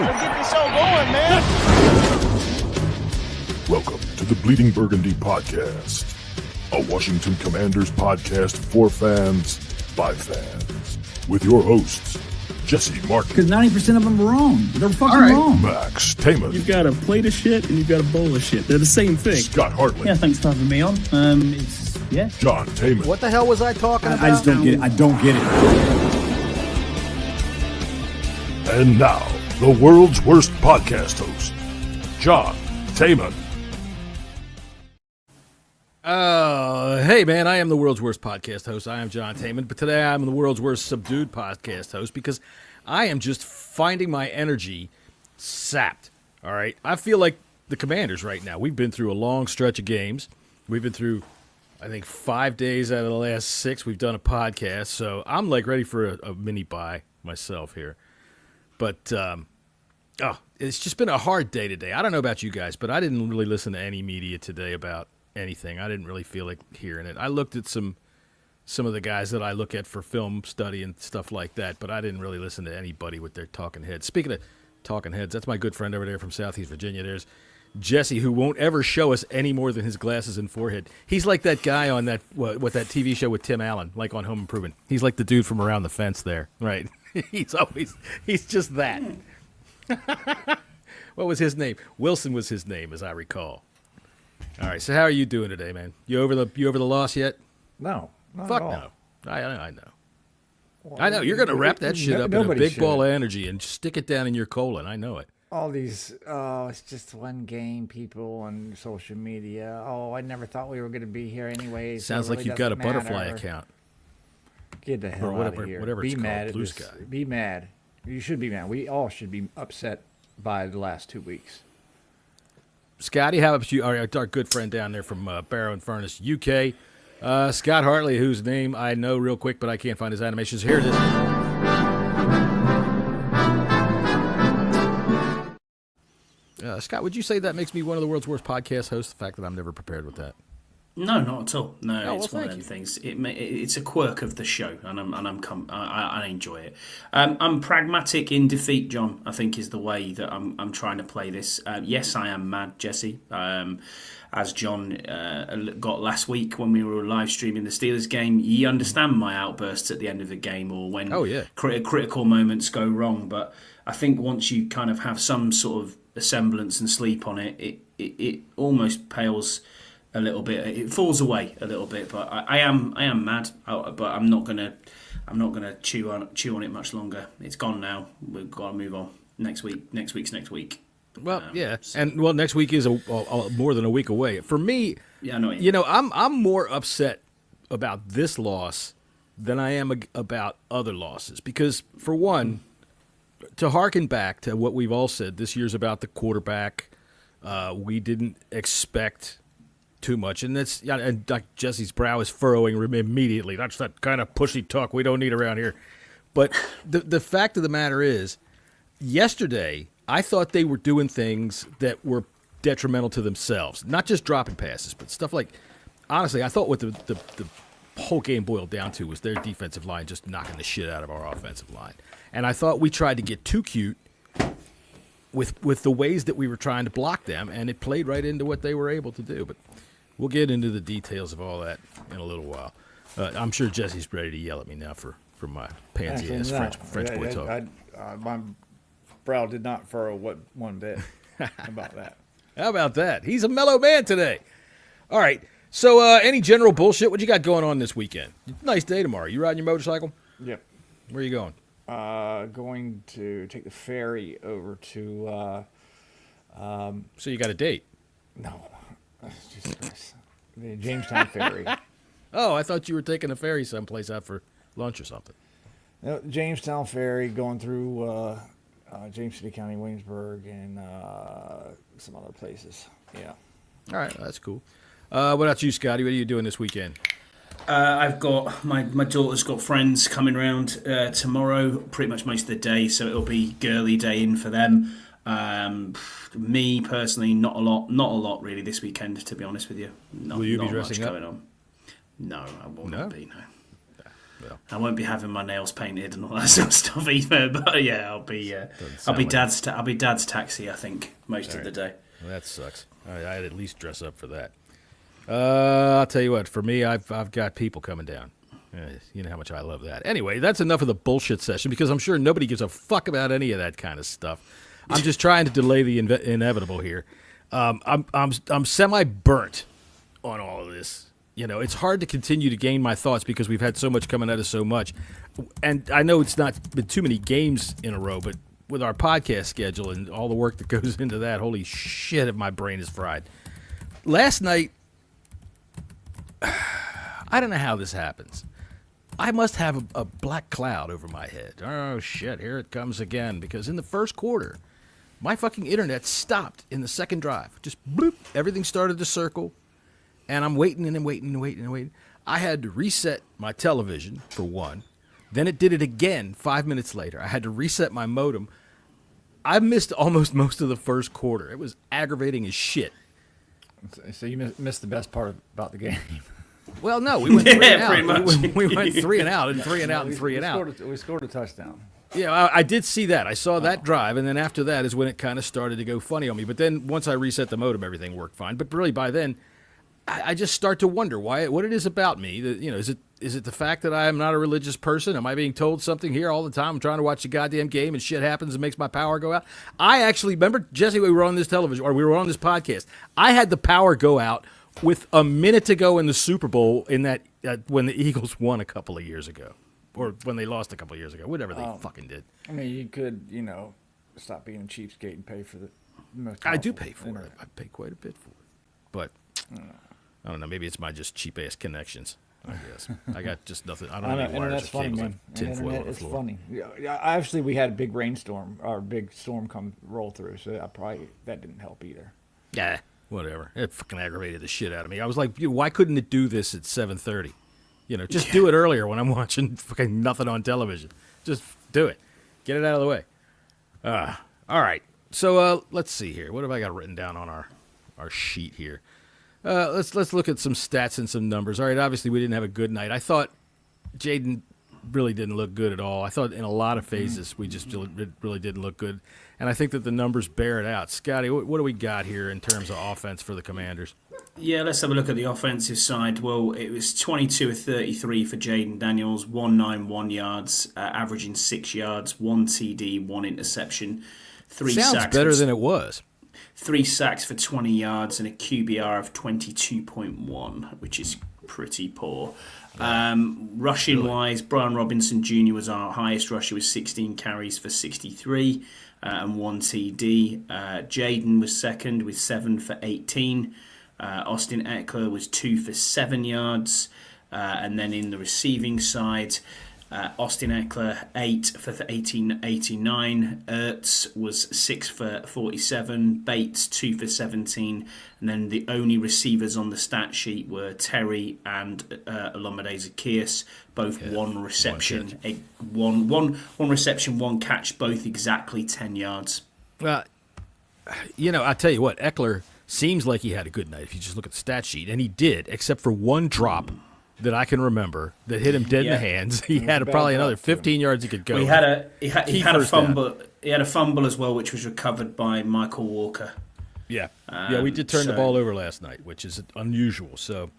get the show going, man. Welcome to the Bleeding Burgundy podcast, a Washington Commanders podcast for fans by fans, with your hosts, Jesse Martin. Because 90% of them are wrong. They're fucking wrong. Max Taman. You've got a plate of shit and you've got a bowl of shit. They're the same thing. Scott Hartley. Yeah, thanks for having me on. Yeah. John Taman. What the hell was I talking about? I just don't get it. I don't get it. And now, the world's worst podcast host, John Taman. Hey man, I am the world's worst podcast host. I am John Taman, but today I'm the world's worst subdued podcast host because I am just finding my energy sapped. All right, I feel like the Commanders right now. We've been through a long stretch of games. We've been through, I think, 5 days out of the last 6 we've done a podcast, so I'm like ready for a mini bye myself here. But it's just been a hard day today. I don't know about you guys, but I didn't really listen to any media today about anything. I didn't really feel like hearing it. I looked at some of the guys that I look at for film study and stuff like that, but I didn't really listen to anybody with their talking heads. Speaking of talking heads, that's my good friend over there from Southeast Virginia. There's Jesse, who won't ever show us any more than his glasses and forehead. He's like that guy on that what that TV show with Tim Allen, like on Home Improvement. He's like the dude from around the fence there, right? he's just that. What was his name? Wilson was his name, as I recall. All right, so how are you doing today, man? You over the loss yet? No, not Fuck at all. no. I know. Well, I know. You're going to wrap that shit up in a nobody big should. ball of energy and stick it down in your colon. I know it. All these, it's just one game, people on social media. Oh, I never thought we were going to be here anyway. Sounds like you've got a butterfly account. Get the hell Or out of here. whatever be it's mad called, at Blue this. Sky. Be mad. You should be mad. We all should be upset by the last 2 weeks. Scotty, how about you? Our good friend down there from Barrow and Furnace, UK. Scott Hartley, whose name I know real quick, but I can't find his animations. Here it is. Scott, would you say that makes me one of the world's worst podcast hosts? The fact that I'm never prepared with that. No, not at all. No, Oh, it's well, one of thank them things. It's a quirk of the show, and I enjoy it. I'm pragmatic in defeat, John. I think is the way that I'm trying to play this. Yes, I am mad, Jesse. As John got last week when we were live streaming the Steelers game, you understand my outbursts at the end of the game or when critical moments go wrong. But I think once you kind of have some sort of semblance and sleep on it, it almost pales a little bit. It falls away a little bit. But I am mad. But I'm not gonna chew on it much longer. It's gone now. We've got to move on. Next week's next week. Well, yeah, and next week is a more than a week away. For me, yeah, I know. I'm more upset about this loss than I am about other losses because, for one, to harken back to what we've all said, this year's about the quarterback. We didn't expect too much, and Jesse's brow is furrowing immediately. That's that kind of pushy talk we don't need around here. But the fact of the matter is, yesterday, I thought they were doing things that were detrimental to themselves. Not just dropping passes, but stuff like, honestly, I thought what the whole game boiled down to was their defensive line just knocking the shit out of our offensive line. And I thought we tried to get too cute with the ways that we were trying to block them, and it played right into what they were able to do. But we'll get into the details of all that in a little while. I'm sure Jesse's ready to yell at me now for my pansy-ass French boy talk. My brow did not furrow one bit about that. How about that? He's a mellow man today. All right. So any general bullshit? What you got going on this weekend? Nice day tomorrow. You riding your motorcycle? Yep. Where are you going? Going to take the ferry over to. So you got a date? No, Jesus Christ. The Jamestown ferry. Oh, I thought you were taking a ferry someplace out for lunch or something. No, Jamestown ferry going through James City County, Williamsburg, and some other places. Yeah. All right, that's cool. What about you, Scotty? What are you doing this weekend? I've got my daughter's got friends coming around tomorrow, pretty much most of the day, so it'll be girly day in for them. Me personally, not a lot really this weekend, to be honest with you. Will you be dressing much up? going on. No, I will not be. No. Well. I won't be having my nails painted and all that sort of stuff either. But yeah, I'll be dad's taxi. I think most of the day. Well, that sucks. I'd at least dress up for that. I'll tell you what. For me, I've got people coming down. You know how much I love that. Anyway, that's enough of the bullshit session because I'm sure nobody gives a fuck about any of that kind of stuff. I'm just trying to delay the inevitable here. I'm semi-burnt on all of this. You know, it's hard to continue to gain my thoughts because we've had so much coming at us so much. And I know it's not been too many games in a row, but with our podcast schedule and all the work that goes into that, holy shit, my brain is fried. Last night, I don't know how this happens. I must have a black cloud over my head. Oh, shit, here it comes again. Because in the first quarter, my fucking internet stopped in the second drive. Just bloop, everything started to circle. And I'm waiting and waiting. I had to reset my television, for one. Then it did it again 5 minutes later. I had to reset my modem. I missed almost most of the first quarter. It was aggravating as shit. So you missed the best part about the game. Well, no, we went 3 and out. Pretty much. We went 3 and out, and 3 and out, and 3 and out. We scored a touchdown. Yeah, I did see that. I saw that drive, and then after that is when it kind of started to go funny on me. But then once I reset the modem, everything worked fine. But really, by then, I just start to wonder what it is about me. That, you know, is it the fact that I am not a religious person? Am I being told something here all the time? I'm trying to watch the goddamn game, and shit happens and makes my power go out. I actually remember, Jesse, we were on this television, or we were on this podcast. I had the power go out with a minute to go in the Super Bowl in that when the Eagles won a couple of years ago, or when they lost a couple of years ago, whatever they fucking did. I mean, you could, stop being a cheapskate and pay for the most. I do pay for it. I pay quite a bit for it, but I don't know. Maybe it's my just cheap ass connections. I guess I got just nothing. I don't have any wires or funny, cables. man. Tinfoil on the It's floor. funny. Yeah, actually, we had a big rainstorm or a big storm roll through, so that didn't help either. Yeah, whatever. It fucking aggravated the shit out of me. I was like, why couldn't it do this at 7:30? Just do it earlier when I'm watching fucking nothing on television. Just do it. Get it out of the way. All right. So let's see here. What have I got written down on our sheet here? Let's look at some stats and some numbers. All right, obviously we didn't have a good night. I thought Jaden really didn't look good at all. I thought in a lot of phases we just really didn't look good. And I think that the numbers bear it out. Scotty, what do we got here in terms of offense for the Commanders? Yeah, let's have a look at the offensive side. Well, it was 22 of 33 for Jaden Daniels, 191 yards, averaging 6 yards, 1 TD, 1 interception, 3 Sounds sacks. better than it was. 3 sacks for 20 yards and a QBR of 22.1, which is pretty poor. Rushing-wise, Brian Robinson Jr. was our highest rusher with 16 carries for 63 and 1 TD. Jaden was second with 7 for 18. Austin Eckler was 2 for 7 yards. And then in the receiving side, Austin Eckler 8 for 89. Ertz was 6 for 47. Bates 2 for 17. And then the only receivers on the stat sheet were Terry and Olamide Zaccheaus, both one reception, one reception, 1 catch, both exactly 10 yards. Well, I tell you what, Eckler seems like he had a good night if you just look at the stat sheet, and he did, except for one drop that I can remember that hit him dead in the hands. He had probably another 15 yards he could go. He had a fumble. Down. He had a fumble as well, which was recovered by Michael Walker. Yeah, we did turn the ball over last night, which is unusual. So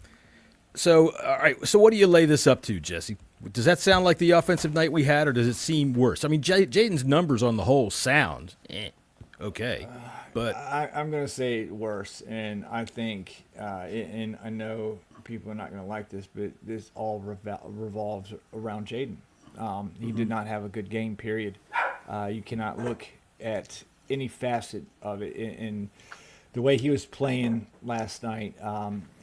all right. So what do you lay this up to, Jesse? Does that sound like the offensive night we had, or does it seem worse? I mean, Jaden's numbers on the whole sound okay, but I'm going to say worse, and I think, and I know people are not going to like this, but this all revolves around Jaden. He did not have a good game, period. You cannot look at any facet of it. In the way he was playing last night,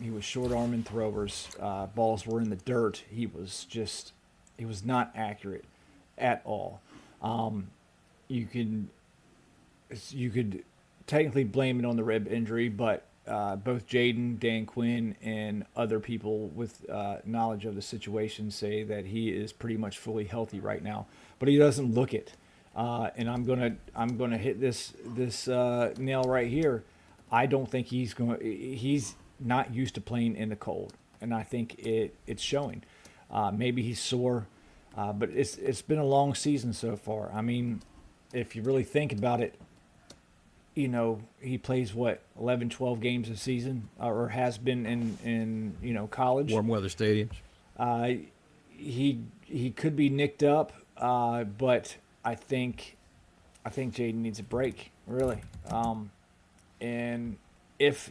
he was short-arming throwers. Balls were in the dirt. He was not accurate at all. You could technically blame it on the rib injury, but both Jaden, Dan Quinn, and other people with knowledge of the situation say that he is pretty much fully healthy right now, but he doesn't look it. And I'm gonna hit this nail right here. I don't think he's not used to playing in the cold, and I think it's showing. Maybe he's sore But it's been a long season so far. I mean, if you really think about it, he plays 11, 12 games a season, or has been in college. Warm weather stadiums. He could be nicked up, but I think Jaden needs a break, really. And if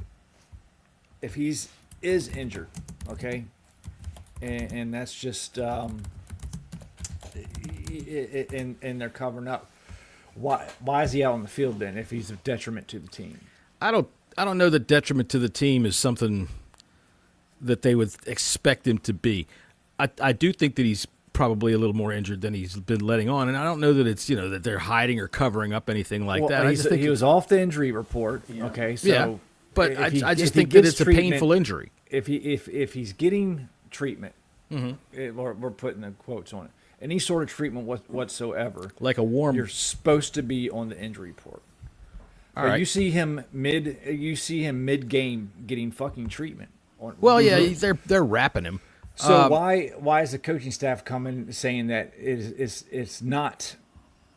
is injured, okay, and that's just and they're covering up. Why is he out on the field then if he's a detriment to the team? I don't know that detriment to the team is something that they would expect him to be. I do think that he's probably a little more injured than he's been letting on, and I don't know that it's that they're hiding or covering up anything like that. I just think he was off the injury report. Okay, so yeah, but I just think that it's a painful injury. If he's getting treatment, we're putting the quotes on it. Any sort of treatment whatsoever, like a warm, you're supposed to be on the injury report. But right. You see him mid game getting fucking treatment. Well, yeah, they're wrapping him. So why is the coaching staff coming saying that it's not,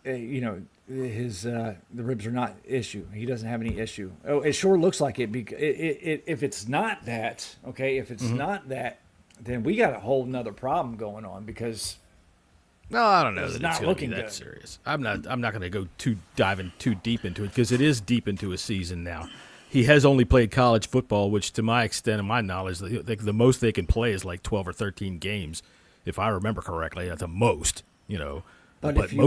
his the ribs are not issue. He doesn't have any issue. Oh, it sure looks like it. If it's not that, okay, not that, then we got a whole nother problem going on because. No, I don't know it's that it's going to be that serious. I'm not going to go diving too deep into it because it is deep into a season now. He has only played college football, which to my extent and my knowledge, the most they can play is like 12 or 13 games, if I remember correctly, at the most. But if you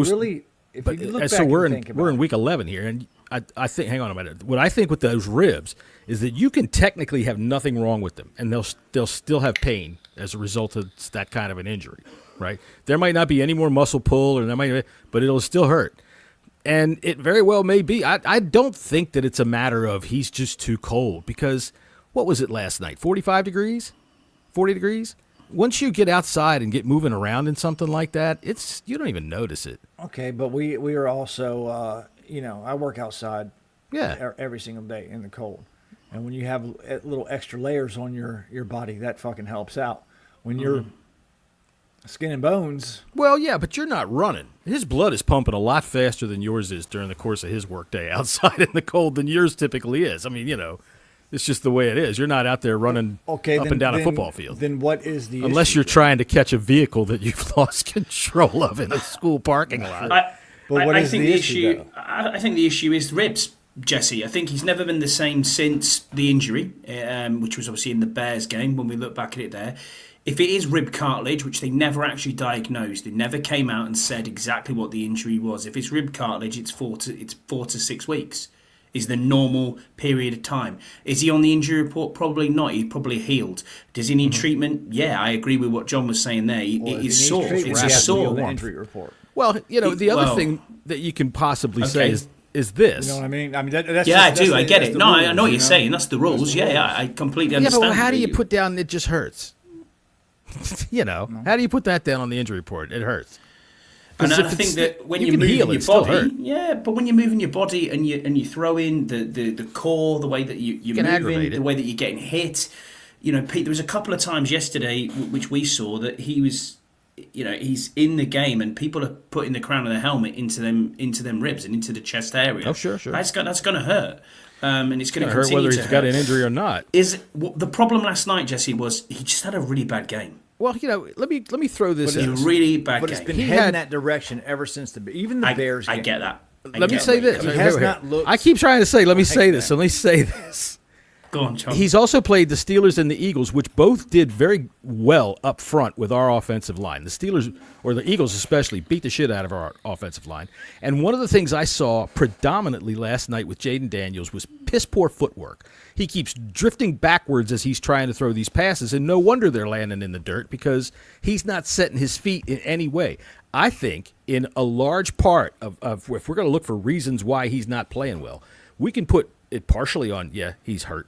look back so we're in week 11 here, and I think. Hang on a minute. What I think with those ribs is that you can technically have nothing wrong with them, and they'll still have pain as a result of that kind of an injury. Right? There might not be any more muscle pull, but it'll still hurt. And it very well may be. I don't think that it's a matter of he's just too cold because what was it last night? 45 degrees? 40 degrees? Once you get outside and get moving around in something like that, you don't even notice it. Okay, but we are also, I work outside every single day in the cold. And when you have little extra layers on your body, that fucking helps out. When you're skin and bones. Well, yeah, but you're not running. His blood is pumping a lot faster than yours is during the course of his workday outside in the cold than yours typically is. I mean, it's just the way it is. You're not out there running up and down a football field. Then what is the Unless issue? you're trying to catch a vehicle that you've lost control of in a school parking lot. I think the issue is ribs, Jesse. I think he's never been the same since the injury, which was obviously in the Bears game when we look back at it there. If it is rib cartilage, which they never actually diagnosed, they never came out and said exactly what the injury was. If it's rib cartilage, it's 4 to 6 weeks is the normal period of time. Is he on the injury report? Probably not. He's probably healed. Does he need treatment? Yeah, I agree with what John was saying there. It is sore. It's a sore injury report. Well, the other thing that you can possibly say is this. You know what I mean? I mean, that's yeah, just, I do. I get that's it. the No, rules, I know what you're saying. That's the rules. Yeah, I completely understand. Yeah, but how do you put down it just hurts? How do you put that down on the injury report? It hurts. And I think that when you're moving your body, but when you're moving your body and you throw in the core, the way that you're moving, the way that you're getting hit, Pete, there was a couple of times yesterday which we saw that he was, he's in the game and people are putting the crown of the helmet into them ribs and into the chest area. Oh, sure. That's going to hurt. And it's going to hurt continue whether to he's got an injury or not. The problem last night, Jesse, was he just had a really bad game. Well, let me throw this in. A really bad game. But it's been heading that direction ever since even the Bears game. I get that. Let me say this. He has not looked. I keep trying to say. Let me say this. Go on, John. He's also played the Steelers and the Eagles, which both did very well up front with our offensive line. The Steelers, or the Eagles especially, beat the shit out of our offensive line. And one of the things I saw predominantly last night with Jaden Daniels was piss-poor footwork. He keeps drifting backwards as he's trying to throw these passes, and no wonder they're landing in the dirt because he's not setting his feet in any way. I think in a large part of if we're going to look for reasons why he's not playing well, we can put it partially on, he's hurt.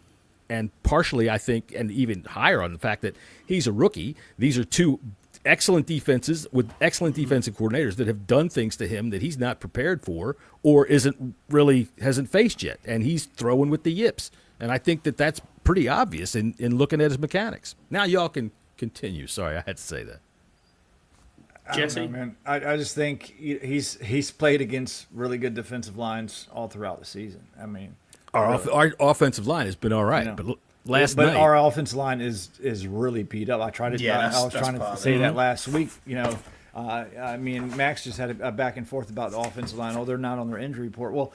And partially, I think, and even higher on the fact that he's a rookie. These are two excellent defenses with excellent defensive coordinators that have done things to him that he's not prepared for or hasn't faced yet. And he's throwing with the yips. And I think that that's pretty obvious in looking at his mechanics. Now y'all can continue. Sorry, I had to say that. Jesse? Man. I just think he's played against really good defensive lines all throughout the season. I mean, Our offensive line has been all right, but last night our offensive line is really beat up. I was trying to say that last week. I mean, Max just had a back and forth about the offensive line. Oh, they're not on their injury report. Well,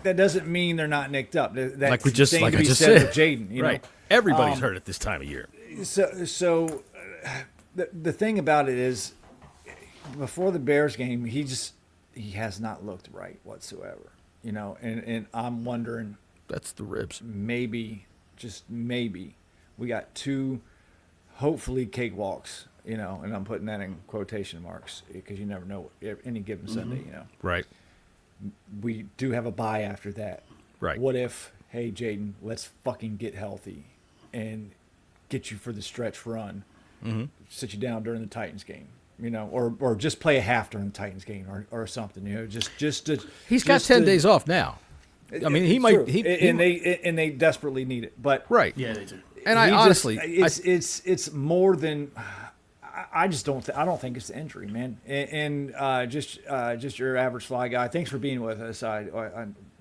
that doesn't mean they're not nicked up. like I just said with Jaden. Right, everybody's hurt at this time of year. So the thing about it is, before the Bears game, he has not looked right whatsoever. And I'm wondering. That's the ribs. Maybe, just maybe, we got two, hopefully, cakewalks. And I'm putting that in quotation marks because you never know any given Sunday. Right. We do have a bye after that. Right. What if, hey, Jaden, let's fucking get healthy and get you for the stretch run, sit you down during the Titans game, or just play a half during the Titans game or something, He's got 10 days off now. I mean, he might. And they desperately need it, but right, yeah, they do. And honestly, it's more than. I just don't. I don't think it's the injury, man. And just your average fly guy. Thanks for being with us.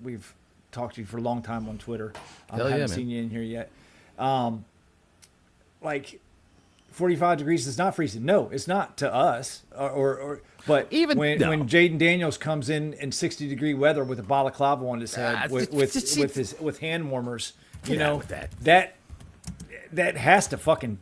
We've talked to you for a long time on Twitter. I haven't seen you in here yet. Like 45 degrees is not freezing. No, it's not to us. But even when Jaden Daniels comes in 60-degree weather with a balaclava on his head with hand warmers, that has to fucking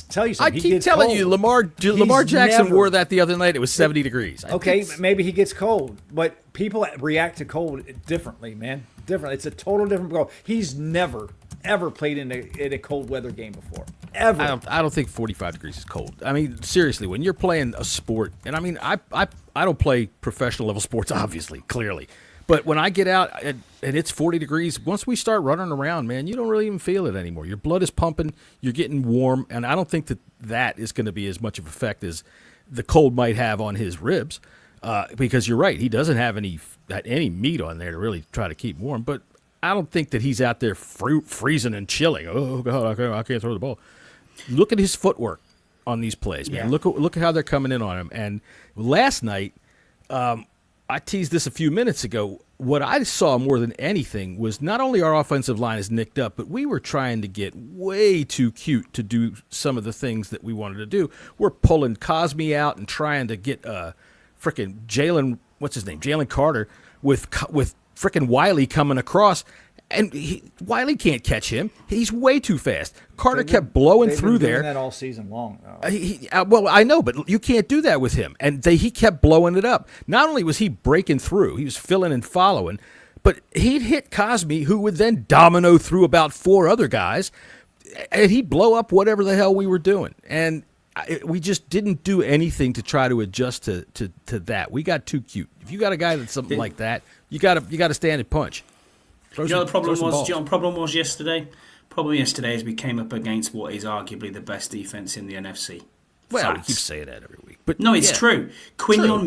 tell you something. I keep telling you, Lamar Jackson wore that the other night. It was 70 degrees. Okay, maybe he gets cold, but people react to cold differently, man. Different. It's a total different goal. He's never ever played in a cold weather game before. Ever. I don't think 45 degrees is cold. I mean, seriously, when you're playing a sport, and I mean, I don't play professional level sports, obviously, clearly. But when I get out and it's 40 degrees, once we start running around, man, you don't really even feel it anymore. Your blood is pumping, you're getting warm, and I don't think that is going to be as much of an effect as the cold might have on his ribs. Because you're right, he doesn't have any meat on there to really try to keep warm. But I don't think that he's out there freezing and chilling. Oh God, I can't throw the ball. Look at his footwork on these plays, man. Yeah. Look at how they're coming in on him. And last night, I teased this a few minutes ago. What I saw more than anything was not only our offensive line is nicked up, but we were trying to get way too cute to do some of the things that we wanted to do. We're pulling Cosme out and trying to get frickin' Jalen Carter with frickin' Wiley coming across. And Wiley can't catch him. He's way too fast. Carter kept blowing through there. They've been doing that all season long. Well, I know, but you can't do that with him. And he kept blowing it up. Not only was he breaking through, he was filling and following, but he'd hit Cosme, who would then domino through about 4 other guys, and he'd blow up whatever the hell we were doing. And we just didn't do anything to try to adjust to that. We got too cute. If you got a guy that's something like that, you got to stand and punch. The problem was yesterday? Problem yesterday is we came up against what is arguably the best defense in the NFC. Well, we keep saying that every week. But no, it's true. Quinyon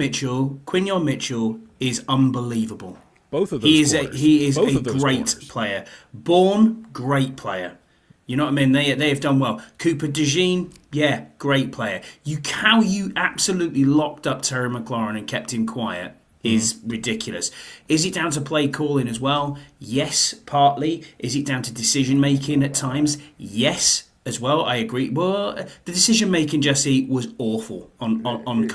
Mitchell is unbelievable. Both of those he is a great player. Bourne, great player. You know what I mean? They have done well. Cooper DeJean, yeah, great player. How you absolutely locked up Terry McLaurin and kept him quiet is ridiculous. Is it down to play calling as well? Yes, partly. Is it down to decision making at times? Yes, as well. I agree. Well, the decision making, Jesse, was awful on the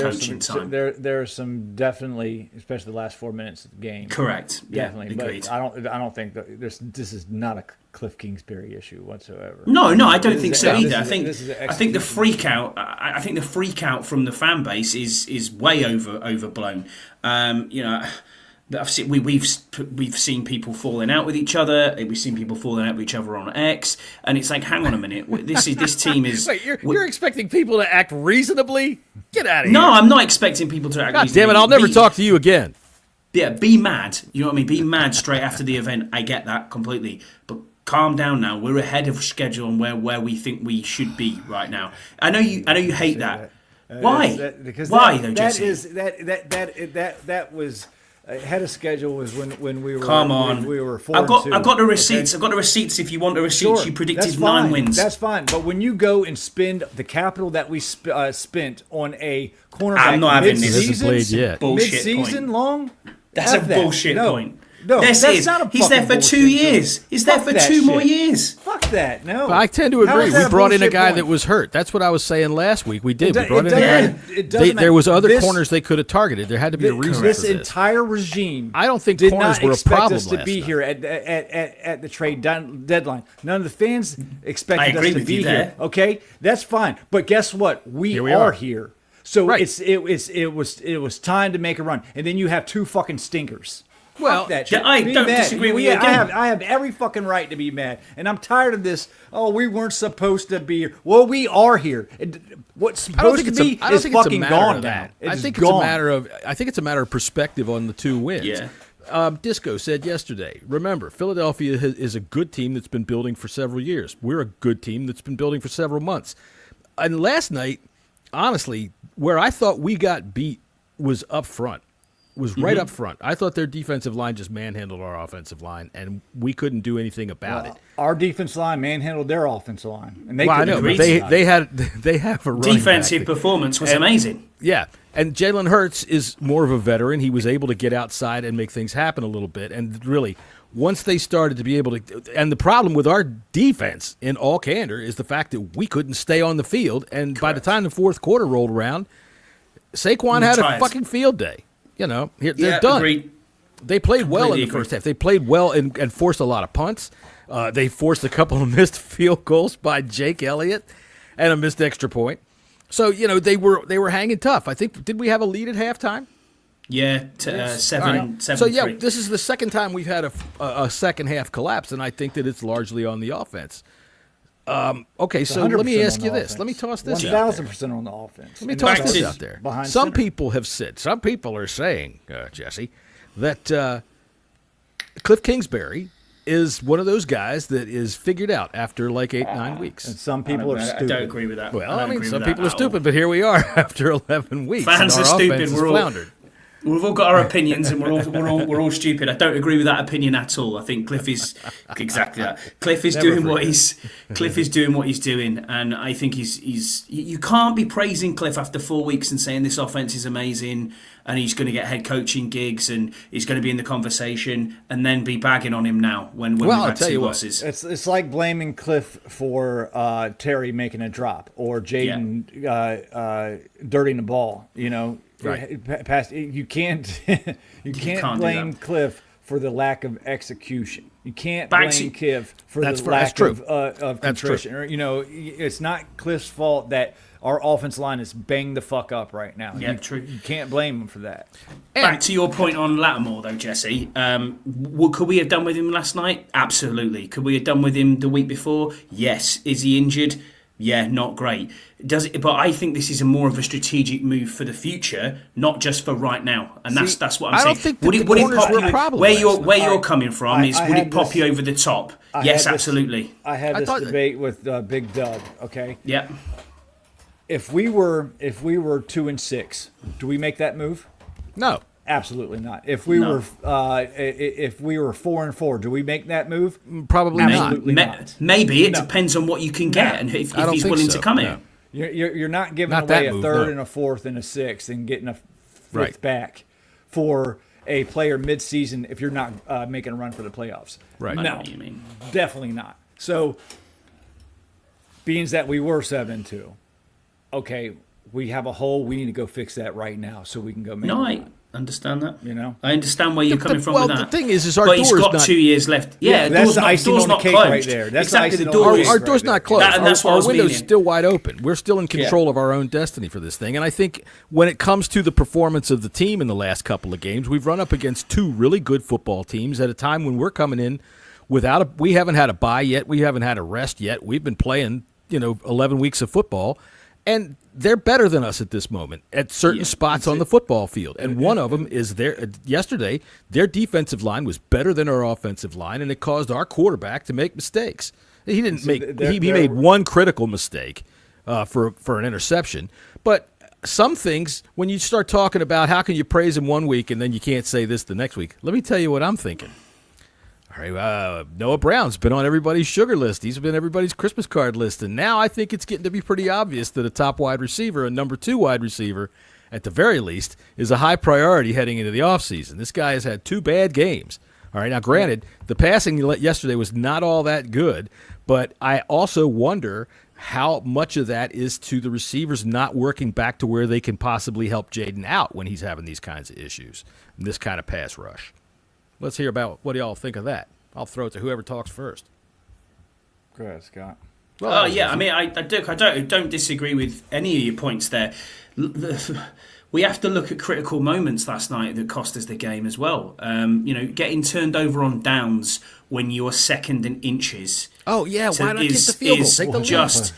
coaching time. There are some definitely, especially the last 4 minutes of the game. Correct. Definitely. Yeah, agreed. But I don't think that this is not a Cliff Kingsbury issue whatsoever. No, I don't think so either. I think the freak out. I think the freak out from the fan base is way overblown. We've seen people falling out with each other. We've seen people falling out with each other on X, and it's like, hang on a minute, this team is. Wait, you're expecting people to act reasonably? Get out of here! No, I'm not expecting people to act. God reasonably. Damn it! I'll never talk to you again. Yeah, be mad. You know what I mean? Be mad straight after the event. I get that completely, but calm down now. We're ahead of schedule and where we think we should be right now. I know you hate that. Why? Because why though, Jesse? ahead of schedule was when we were. Come on. we were 4 I've got 2. I've got the receipts. Okay? I've got the receipts. If you want the receipts, Sure, you predicted that's 9 fine. wins. That's fine. But when you go and spend the capital that we spent on a cornerback I'm not having this. mid-season, Hasn't played yet. Bullshit mid-season point. long, That's F a that. bullshit No. point. No, Yes, that's it is. not a He's there fucking for 2 bullshit years. point. He's there Fuck for that 2 more shit. years. Fuck that. No. But I tend to How agree. is that We brought in a bullshit guy point? that was hurt. That's what I was saying last week. We did. We It brought in a doesn't guy. matter. It doesn't There was matter. other This- corners they could have targeted. There had to be a reason This for this. entire regime, I don't think did corners not were a expect problem us to last be night. here at the trade deadline. None of the fans I expected agree us to with be you here. there. Okay, that's fine. But guess what? We Here we are are. here. So Right. it was time to make a run, and then you have 2 fucking stinkers. Well, Fuck that yeah, shit. I Be don't mad. disagree with you I again. have every fucking right to be mad, and I'm tired of this. Oh, we weren't supposed to be here. Well, we are here. What's I don't supposed think to it's be a, I don't is think it's a fucking matter gone of now. that. It I is think gone. it's a matter of perspective on the 2 wins. Yeah. Disco said yesterday, remember, Philadelphia is a good team that's been building for several years. We're a good team that's been building for several months. And last night, honestly, where I thought we got beat was up front. Right up front. I thought their defensive line just manhandled our offensive line, and we couldn't do anything about it. Our defense line manhandled their offensive line, and they Well, I couldn't know, do but anything they about it. they have a running Defensive back. performance was amazing. Yeah, and Jalen Hurts is more of a veteran. He was able to get outside and make things happen a little bit. And really, once they started to be able to, and the problem with our defense, in all candor, is the fact that we couldn't stay on the field. And by the time the fourth quarter rolled around, Saquon had a tired. fucking field day. You know, they're Yeah, done. agreed. They played well in Completely the first agree. half. They played well and forced a lot of punts. They forced a couple of missed field goals by Jake Elliott and a missed extra point. So, you know, they were hanging tough. I think, did we have a lead at halftime? Yeah, All seven. right. 7 So, yeah, 3. this is the second time we've had a second half collapse, and I think that it's largely on the offense. Okay, so let me 100% ask on you the this. offense. Let me toss this out there. 1,000% on the offense. Let me And toss back this to out there. behind Some center. people have said, some people are saying, Jesse, that Cliff Kingsbury is one of those guys that is figured out after like 8-9 weeks. And some people are I stupid. don't agree with that. Well, don't I mean, agree some with that people are at all. stupid, but here we are after 11 weeks. Fans and are our stupid. offense has We're all- floundered. We've all got our opinions, and we're all stupid. I don't agree with that opinion at all. I think Cliff is exactly that. Cliff is doing what he's doing, and I think he's. You can't be praising Cliff after 4 weeks and saying this offense is amazing, and he's going to get head coaching gigs, and he's going to be in the conversation, and then be bagging on him now when Well, we've I'll had tell 2 you what. losses. It's like blaming Cliff for Terry making a drop or Jaden dirtying the ball. You know, Right. Past you can't you can't can't do blame that. Cliff for the lack of execution. You can't Back blame to- Cliff for That's the true. lack That's true. of That's true. contrition. Or, you know, it's not Cliff's fault that our offense line is banged the fuck up right now. Yeah, you, true. You can't blame him for that. Back to your point on Lattimore, though, Jesse. Could we have done with him last night? Absolutely. Could we have done with him the week before? Yes. Is he injured? Yeah, not great. But I think this is more of a strategic move for the future, not just for right now. And that's what I'm I saying. don't think that would the it corners pop were a you? problem Where last you're coming from I is would had it pop this- you over the top? I Yes, had this- absolutely. I had I this thought- debate with Big Doug. Okay, Yep. if we were 2-6, do we make that move? No. Absolutely not. If we No. were 4-4, do we make that move? Probably not. Absolutely not. Maybe it No. depends on what you can get and if I don't he's think willing so, to come no. in. You're not giving Not away that a move, third no. and a fourth and a sixth and getting a fifth Right. back for a player mid-season if you're not making a run for the playoffs. Right. I know No, what you mean. definitely not. So, being that we were 7-2, okay, we have a hole. We need to go fix that right now so we can go make No, a I run. understand that. You know? I understand where you're coming from well, with that. the thing is our but he's door's got not- 2 years left. Yeah, Yeah, that's door's the not, icing door's on the not cake closed. right there. That's the exactly, icing the on the door cake is. Our right door's there. not closed. And that's what I our was window's meaning. still wide open. We're still in control of our own destiny for this thing. And I think when it comes to the performance of the team in the last couple of games, we've run up against 2 really good football teams at a time when we're coming in we haven't had a bye yet. We haven't had a rest yet. We've been playing, 11 weeks of football. And they're better than us at this moment at certain spots on the football field. And one of them is yesterday, their defensive line was better than our offensive line, and it caused our quarterback to make mistakes. He didn't make he made one critical mistake for an interception. But some things, when you start talking about how can you praise him one week and then you can't say this the next week, let me tell you what I'm thinking. All right, Noah Brown's been on everybody's sugar list. He's been everybody's Christmas card list. And now I think it's getting to be pretty obvious that a top wide receiver, a number 2 wide receiver, at the very least, is a high priority heading into the offseason. This guy has had 2 bad games. All right, now granted, the passing yesterday was not all that good, but I also wonder how much of that is to the receivers not working back to where they can possibly help Jaden out when he's having these kinds of issues, and this kind of pass rush. Let's hear about what do y'all think of that. I'll throw it to whoever talks first. Go ahead, Scott. Well, yeah, I mean, I don't disagree with any of your points there. We have to look at critical moments last night that cost us the game as well. Getting turned over on downs when you're second in inches. Oh yeah, why not get the field goal? Take the just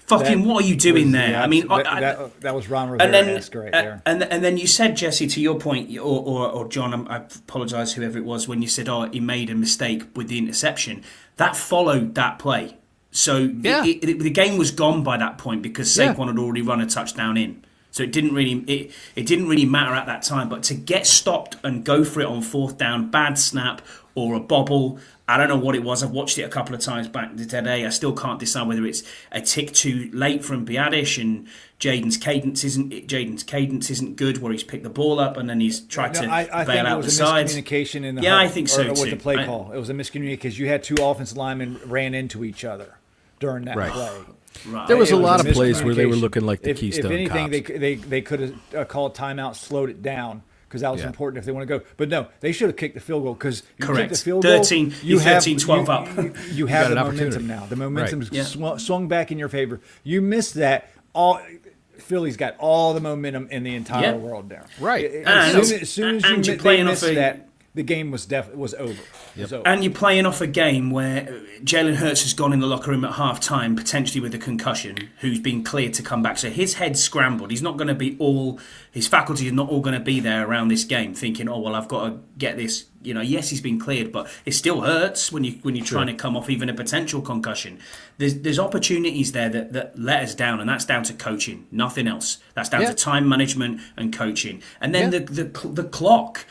fucking. What are you doing there? Yeah, I mean, that was Ron Rivera-esque right there. And then you said, Jesse, to your point, or John, I apologise, whoever it was, when you said, he made a mistake with the interception. That followed that play. So the game was gone by that point because Saquon had already run a touchdown in. So it didn't really matter at that time. But to get stopped and go for it on 4th down, bad snap or a bobble, I don't know what it was. I've watched it a couple of times back today. I still can't decide whether it's a tick too late from Biadish and Jaden's cadence isn't good, where he's picked the ball up and then he's tried to bail out the sides. I think it was a miscommunication in the I think so too. With the play call. It was a miscommunication because you had 2 offensive linemen ran into each other during that play. Right. There was a lot of plays where they were looking like the Keystone If anything, Cops. they could have called timeout, slowed it down, because that was important if they want to go. But no, they should have kicked the field goal, because you kick the field goal, 13-12 up. You have the momentum now. The momentum swung back in your favor. You missed that. Philly's got all the momentum in the entire world there. Right. As soon as you missed that, the game was over. And you're playing off a game where Jalen Hurts has gone in the locker room at half-time, potentially with a concussion, who's been cleared to come back. So his head's scrambled. He's not going to be his faculty is not all going to be there around this game thinking, I've got to get this. Yes, he's been cleared, but it still hurts when you're trying to come off even a potential concussion. There's opportunities there that let us down, and that's down to coaching, nothing else. That's down to time management and coaching. And then the clock.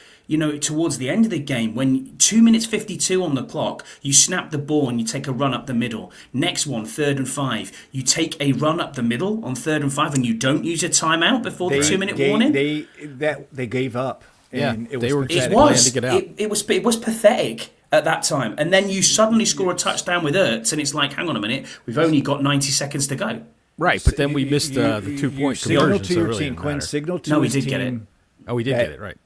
Towards the end of the game, when 2 minutes 52 on the clock, you snap the ball and you take a run up the middle. Next one, 3rd and 5. You take a run up the middle on 3rd and 5 and you don't use a timeout before the 2-minute warning. They gave up. And they were pathetic. glad to get out. It was pathetic at that time. And then you suddenly score a touchdown with Ertz and it's like, hang on a minute, we've only got 90 seconds to go. Right, but then we missed the 2-point conversion. To your team, Quinn signaled to No, we his did get it. team. Oh, we did get it, right.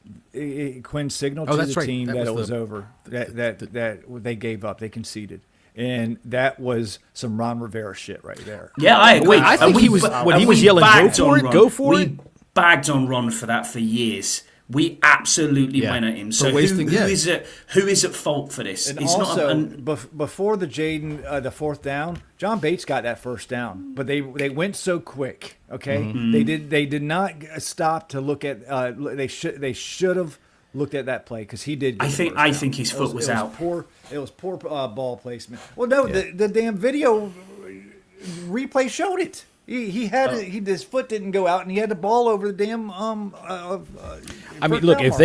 Quinn signaled to the team that it was the, over, that they gave up, they conceded. And that was some Ron Rivera shit right there. Yeah, I agree. Wait, I think he was when he was yelling, "Go for it." We bagged on Ron for that for years. We absolutely went at him. So who is at fault for this? And it's also, not before the Jaden, the 4th down, John Bates got that 1st down, but they went so quick. Okay, they did not stop to look at. They should have looked at that play, because he did. I think his foot was out. It was poor ball placement. Well, no, the damn video replay showed it. His foot didn't go out, and he had the ball over the damn. I mean, look, if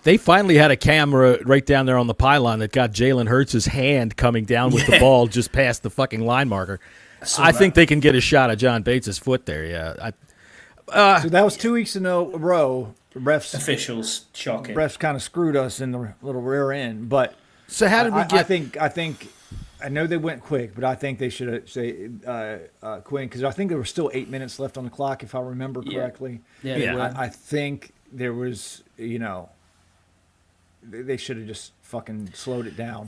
they finally had a camera right down there on the pylon that got Jalen Hurts' hand coming down with the ball just past the fucking line marker. I think they can get a shot of John Bates' foot there. Yeah. So that was 2 weeks in a row. Officials shocking. Refs kind of screwed us in the little rear end, but so how did we get? I think. I know they went quick, but I think they should have Quinn, because I think there was still 8 minutes left on the clock, if I remember correctly. Yeah. I think there was, they should have just fucking slowed it down.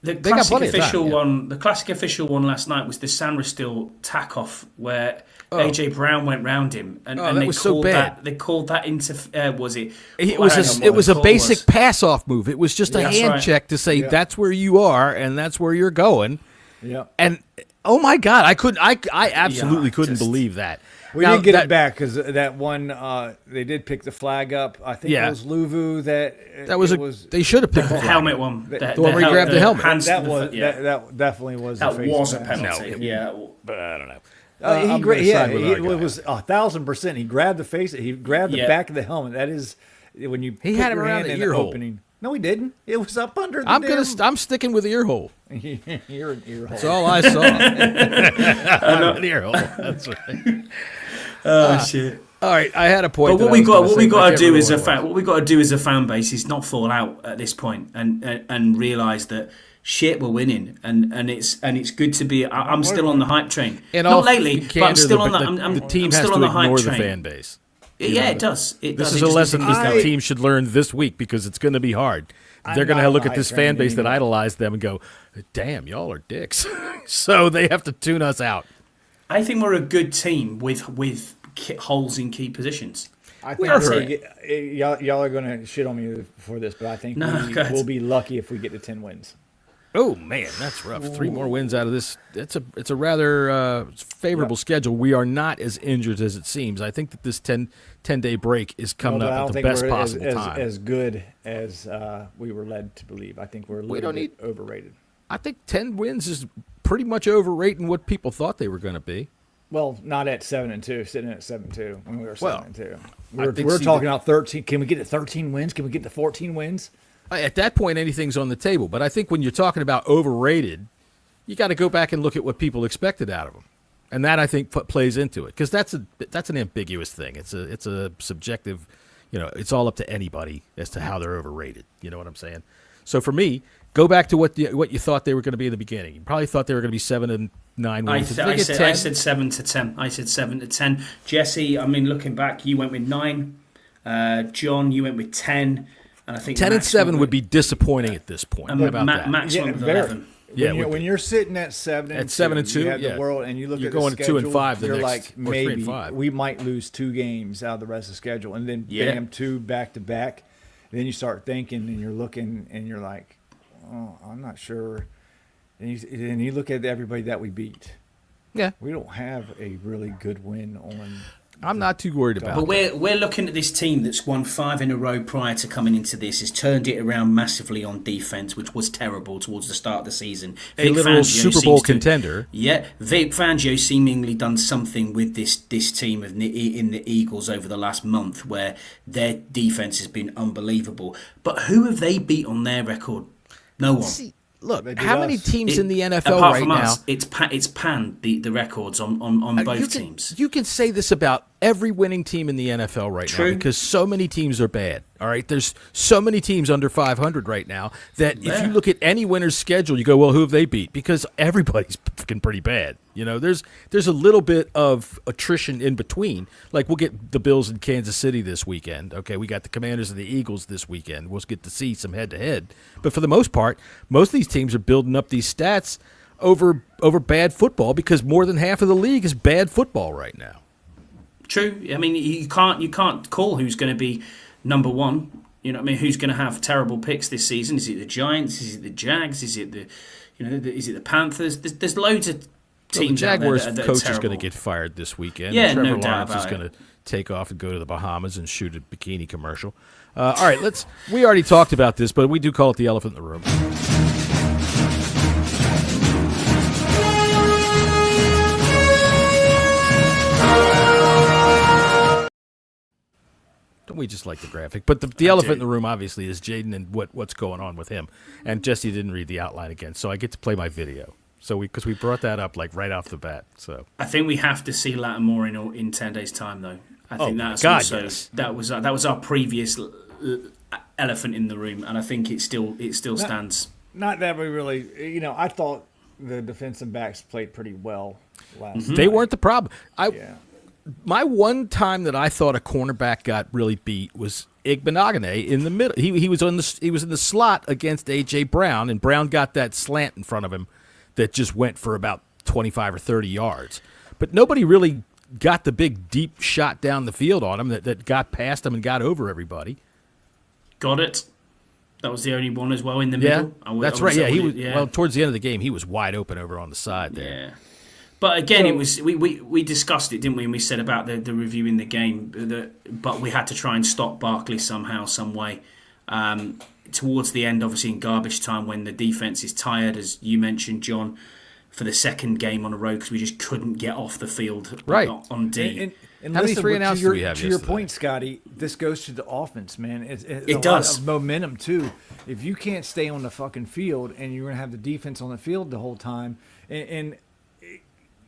The classic official one last night was the Sanderstill tack-off where AJ Brown went round him, and that they was called so bad. that. They called that into was it? It was a basic pass-off move. It was just a hand check to say that's where you are and that's where you're going. Yeah. And oh my God, I absolutely couldn't believe that. We did get it back, because that one they did pick the flag up. I think it was Luvu they should have picked the helmet one. The one where he grabbed the helmet. That definitely was. That was a penalty. penalty. But I don't know. I'm gonna side with our it guy. was 1,000%. He grabbed the face. He grabbed the Yeah. back of the helmet. That is when you He put had him your around hand the in ear the hole. opening. No, he didn't. It was up under the I'm sticking with the ear hole. You're an ear hole. That's all I saw. I'm an ear hole. That's right. Oh shit! All right, I had a point. But that I was gonna what say, we but got I to can't do remember as a what it was. what we got to do as a fan base is not fall out at this point and realize that shit, we're winning and it's good to be. I'm still on the hype train. In Not all lately, candor, but I'm still on the. the team I'm has still to on the hype ignore train. the fan base. Yeah, it does. This does. is It a just lesson needs to that go. the team should learn this week because it's going to be hard. They're going not to on look the at this hype fan train base that anymore. idolized them and go, "Damn, y'all are dicks." So they have to tune us out. I think we're a good team with holes in key positions. I We think are y'all are going to shit on me for this, but I think No, go ahead. we'll be lucky if we get to 10 wins. Oh man, that's rough. 3 more wins out of this. It's a rather favorable schedule. We are not as injured as it seems. I think that this 10-day break is coming But I up don't at the think best we're possible time. as good as we were led to believe. I think we're a little bit overrated. I think 10 wins is pretty much overrating what people thought they were going to be. Well, not at 7-2, sitting at 7-2 when we were Well, 7-2. I think We're see talking the- about 13. Can we get to 13 wins? Can we get to 14 wins? At that point, anything's on the table. But I think when you're talking about overrated, you got to go back and look at what people expected out of them, and that I think plays into it because that's an ambiguous thing. It's a subjective, it's all up to anybody as to how they're overrated. You know what I'm saying? So for me, go back to what you thought they were going to be in the beginning. You probably thought they were going to be 7 and 9 I wins. Did they said get 10? 7 to 10. I said 7 to 10. Jesse, I mean, looking back, you went with 9. John, you went with 10. And I think 10 and Max 7 went would be disappointing at this point. How about that? Max went with very. 11. Yeah, it would when be. you're sitting at 7 and At 7 and 2, you have yeah. the world, and you look You're at going the to schedule, 2 and 5 the you're next- like, or 3 and maybe 5. we might lose 2 games out of the rest of the schedule, and then Yeah. bam, 2 back to back. Then you start thinking, and you're looking, and you're like, oh, I'm not sure. And you look at everybody that we beat. Yeah, We don't have a really good win on. I'm not too worried about But it. we're looking at this team that's won 5 in a row prior to coming into this, has turned it around massively on defense, which was terrible towards the start of the season. A Vic literal Fangio Super Bowl seems to- contender. Yeah, Vic Fangio seemingly done something with this team in the Eagles over the last month, where their defense has been unbelievable. But who have they beat on their record? No one. See, look, They beat how many us. teams in the NFL apart right from now? us, it's panned the records on both teams. You can say this about every winning team in the NFL right True. now because so many teams are bad. All right, there's so many teams under 500 right now that if Yeah. you look at any winner's schedule, you go, well, who have they beat? Because everybody's fucking pretty bad. There's a little bit of attrition in between. Like we'll get the Bills in Kansas City this weekend. Okay, we got the Commanders and the Eagles this weekend. We'll get to see some head-to-head. But for the most part, most of these teams are building up these stats over bad football because more than half of the league is bad football right now. True. I mean, you can't call who's going to be number one. You know what I mean? Who's going to have terrible picks this season? Is it the Giants? Is it the Jags? Is it is it the Panthers? There's loads of So the teams out there Jaguars that are coach is terrible. going to get fired this weekend. Yeah, and Trevor no doubt Lawrence is about going it. to take off and go to the Bahamas and shoot a bikini commercial. All right, we already talked about this, but we do call it the elephant in the room. Don't we just like the graphic? But the elephant in the room, obviously, is Jaden and what's going on with him. And Jesse didn't read the outline again, so I get to play my video. So because we brought that up like right off the bat. So I think we have to see Lattimore in 10 days' time, though. I think my that's God, also yes. that was our previous elephant in the room, and I think it still stands. Not that we really, I thought the defensive backs played pretty well last they night. weren't the problem. Yeah. My one time that I thought a cornerback got really beat was Igbenogany in the middle. He was in the slot against A.J. Brown, and Brown got that slant in front of him that just went for about 25 or 30 yards. But nobody really got the big, deep shot down the field on him that got past him and got over everybody. Got it. That was the only one as well in the Yeah, middle. that's right. Yeah, he was. Well, towards the end of the game, he was wide open over on the side there. Yeah. But again, it was we discussed it, didn't we? And we said about the reviewing the game, but we had to try and stop Barkley somehow, some way. Towards the end, obviously in garbage time, when the defense is tired, as you mentioned, John, for the second game on a row because we just couldn't get off the field on D. And How many listen, 3 and outs to your, do we have to your yesterday? point, Scotty, this goes to the offense, man. It's It a does. lot of momentum, too. If you can't stay on the fucking field and you're going to have the defense on the field the whole time, and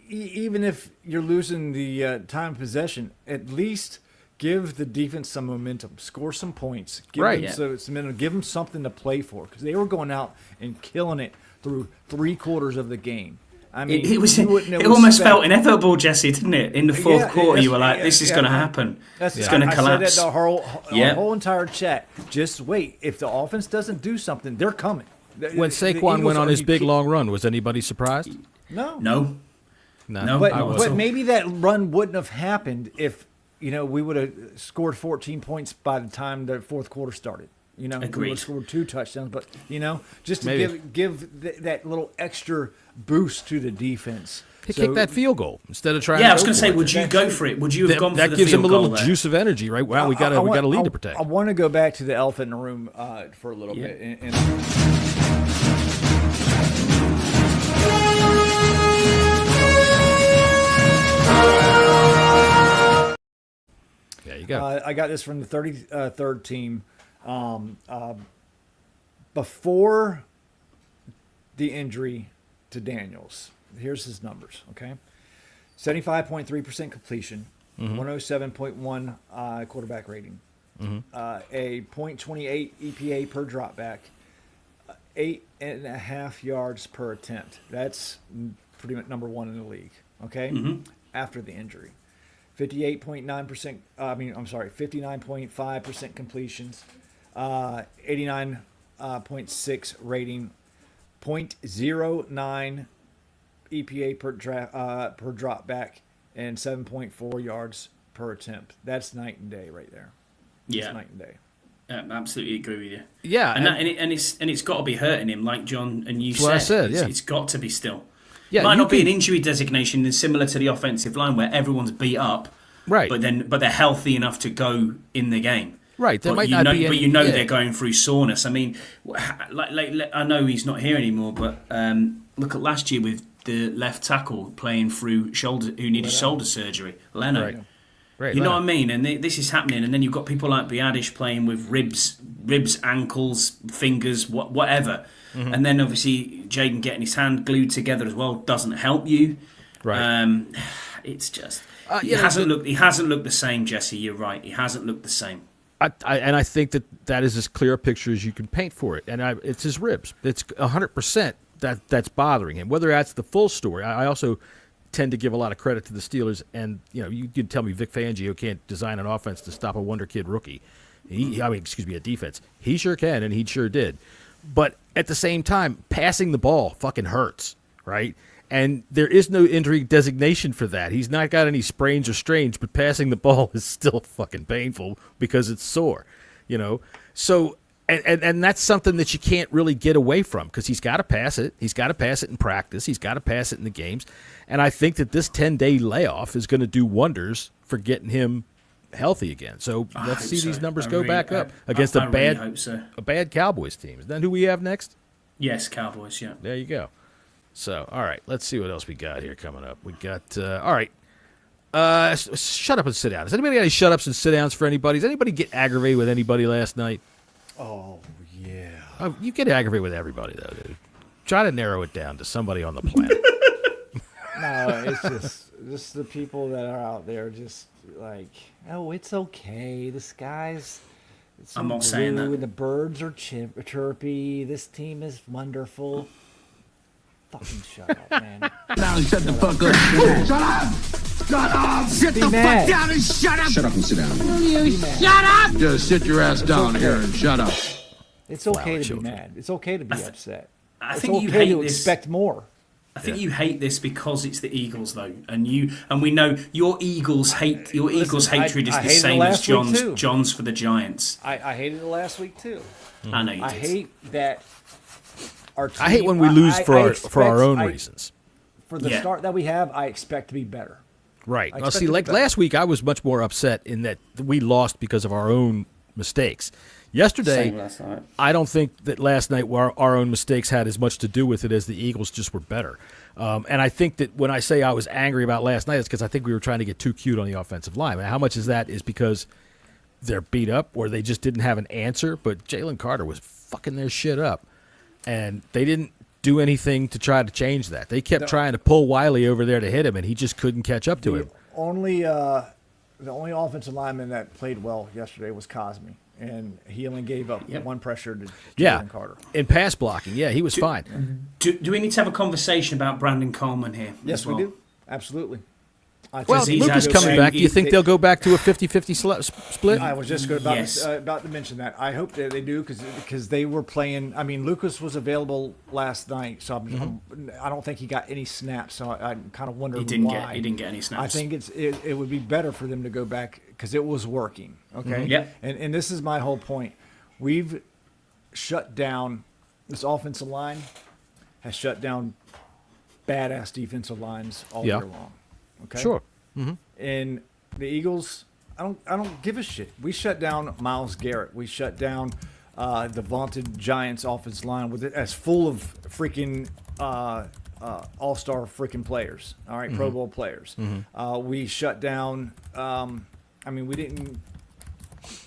even if you're losing the time of possession, at least give the defense some momentum. Score some points. Give Right. them some momentum. Give them something to play for because they were going out and killing it through 3/4 of the game. I mean, It almost felt inevitable, Jesse, didn't it? In the fourth quarter, you were like, "This is going to happen. It's going to collapse." I said that the whole entire chat. Just wait. If the offense doesn't do something, they're coming. When Saquon went on his big long run, was anybody surprised? No. But maybe that run wouldn't have happened if we would have scored 14 points by the time the fourth quarter started. We would have scored 2 touchdowns, but just to give that little extra boost to the defense. Kick that field goal instead of trying. Yeah, I was going to say, would you go for it? Would you have gone for the field goal? That gives him a little juice of energy, right? Wow, we got a lead to protect. I want to go back to the elephant in the room for a little bit. And there you go. I got this from the 33rd team. Before the injury to Daniels, here's his numbers, okay? 75.3% completion, 107.1 quarterback rating, a .28 EPA per dropback, 8.5 yards per attempt. That's pretty much number 1 in the league, okay? After the injury. 59.5% completions, 89.6 rating, 0.09 EPA per drop back, and 7.4 yards per attempt. That's night and day right there. Yeah, that's night and day. Absolutely agree with you. Yeah, and it's got to be hurting him, like John and you said. It's got to be still. Yeah, it might not be an injury designation similar to the offensive line where everyone's beat up, right? But they're healthy enough to go in the game, right? There but might not be, they're going through soreness. I mean, like I know he's not here anymore, but look at last year with the left tackle playing through who needed shoulder surgery, Leno. Right, you know what I mean? And this is happening, and then you've got people like Biadish playing with ribs, ankles, fingers, whatever. And then obviously Jaden getting his hand glued together as well doesn't help you. Right. It's just he hasn't looked the same, Jesse. You're right. He hasn't looked the same. I think that is as clear a picture as you can paint for it. And it's his ribs. It's 100% that's bothering him. Whether that's the full story, I also tend to give a lot of credit to the Steelers. And you can tell me Vic Fangio can't design an offense to stop a wonder kid rookie. A defense. He sure can, and he sure did. But at the same time, passing the ball fucking hurts, right? And there is no injury designation for that. He's not got any sprains or strains, but passing the ball is still fucking painful because it's sore, So, and that's something that you can't really get away from because he's got to pass it. He's got to pass it in practice. He's got to pass it in the games. And I think that this 10-day layoff is going to do wonders for getting him healthy again. So let's see these numbers go back up against a bad Cowboys team. Is that who we have next? Yes, Cowboys, yeah. There you go. So, all right, let's see what else we got here coming up. We got, all right, shut up and sit down. Has anybody got any shut-ups and sit-downs for anybody? Does anybody get aggravated with anybody last night? Oh, yeah. Oh, you get aggravated with everybody, though, dude. Try to narrow it down to somebody on the planet. No, it's just the people that are out there just like, oh, it's okay. The sky's so I'm not blue, saying that. And the birds are chirpy. This team is wonderful. Fucking shut up, man. Now shut the fuck up. Shut up! Shut up! Sit the fuck down and shut up! Shut up and sit down. You shut up! Just sit your ass down here and shut up. It's okay to be mad. It's okay to be upset. I it's think okay you hate to this. expect more. I think you hate this because it's the Eagles, though, and we know your Eagles hate. Your Eagles hatred is the same as John's for the Giants. I hated it last week too. I know you did. I hate that. Our team, I hate when we lose for our own reasons. For the start that we have, I expect to be better. Right. Well, see, like last week, I was much more upset in that we lost because of our own mistakes. Yesterday, Same last night. I don't think that last night our own mistakes had as much to do with it as the Eagles just were better. And I think that when I say I was angry about last night, it's because I think we were trying to get too cute on the offensive line. And how much is that is because they're beat up or they just didn't have an answer, but Jalen Carter was fucking their shit up. And they didn't do anything to try to change that. They kept trying to pull Wiley over there to hit him, and he just couldn't catch up to him. The only offensive lineman that played well yesterday was Cosme, and he only gave up one pressure to Jalen Carter. In pass blocking, he was fine. Do we need to have a conversation about Brandon Coleman here? Yes, we do. Absolutely. Well, Luka's coming back. Do you think they'll go back to a 50-50 split? I was just about to mention that. I hope that they do because they were playing. I mean, Lucas was available last night, so I don't think he got any snaps. So I kind of wonder why. He didn't get any snaps. I think it would be better for them to go back because it was working. Okay. Yep. And this is my whole point. We've shut down this offensive line has shut down badass defensive lines all year long. Okay. Sure. And the Eagles, I don't give a shit. We shut down Myles Garrett. We shut down the vaunted Giants offensive line with it as full of freaking all-star freaking players. All right, Pro Bowl players. We shut down. We didn't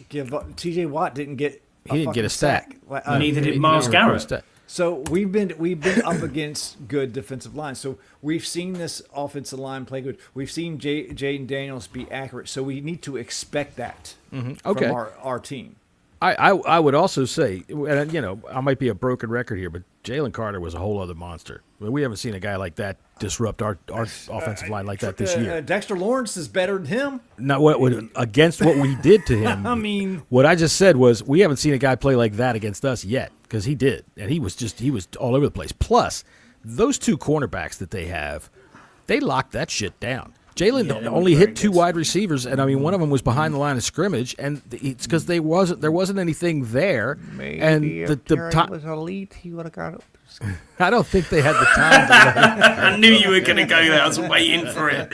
give T.J. Watt didn't get. He didn't get a sack. Neither did Myles Garrett. So we've been up against good defensive lines. So we've seen this offensive line play good. We've seen Jaden Daniels be accurate. So we need to expect that from our team. I would also say, and I might be a broken record here, but Jalen Carter was a whole other monster. We haven't seen a guy like that disrupt our offensive line like that this year. Dexter Lawrence is better than him. Not against what we did to him. I mean, what I just said was we haven't seen a guy play like that against us yet because he did, and he was all over the place. Plus, those two cornerbacks that they have, they locked that shit down. Jalen only hit two wide receivers, and one of them was behind the line of scrimmage, and it's because there wasn't anything there. Maybe and if Terry was elite, he would have got it. I don't think they had the time. I knew you were going to go there. I was waiting for it.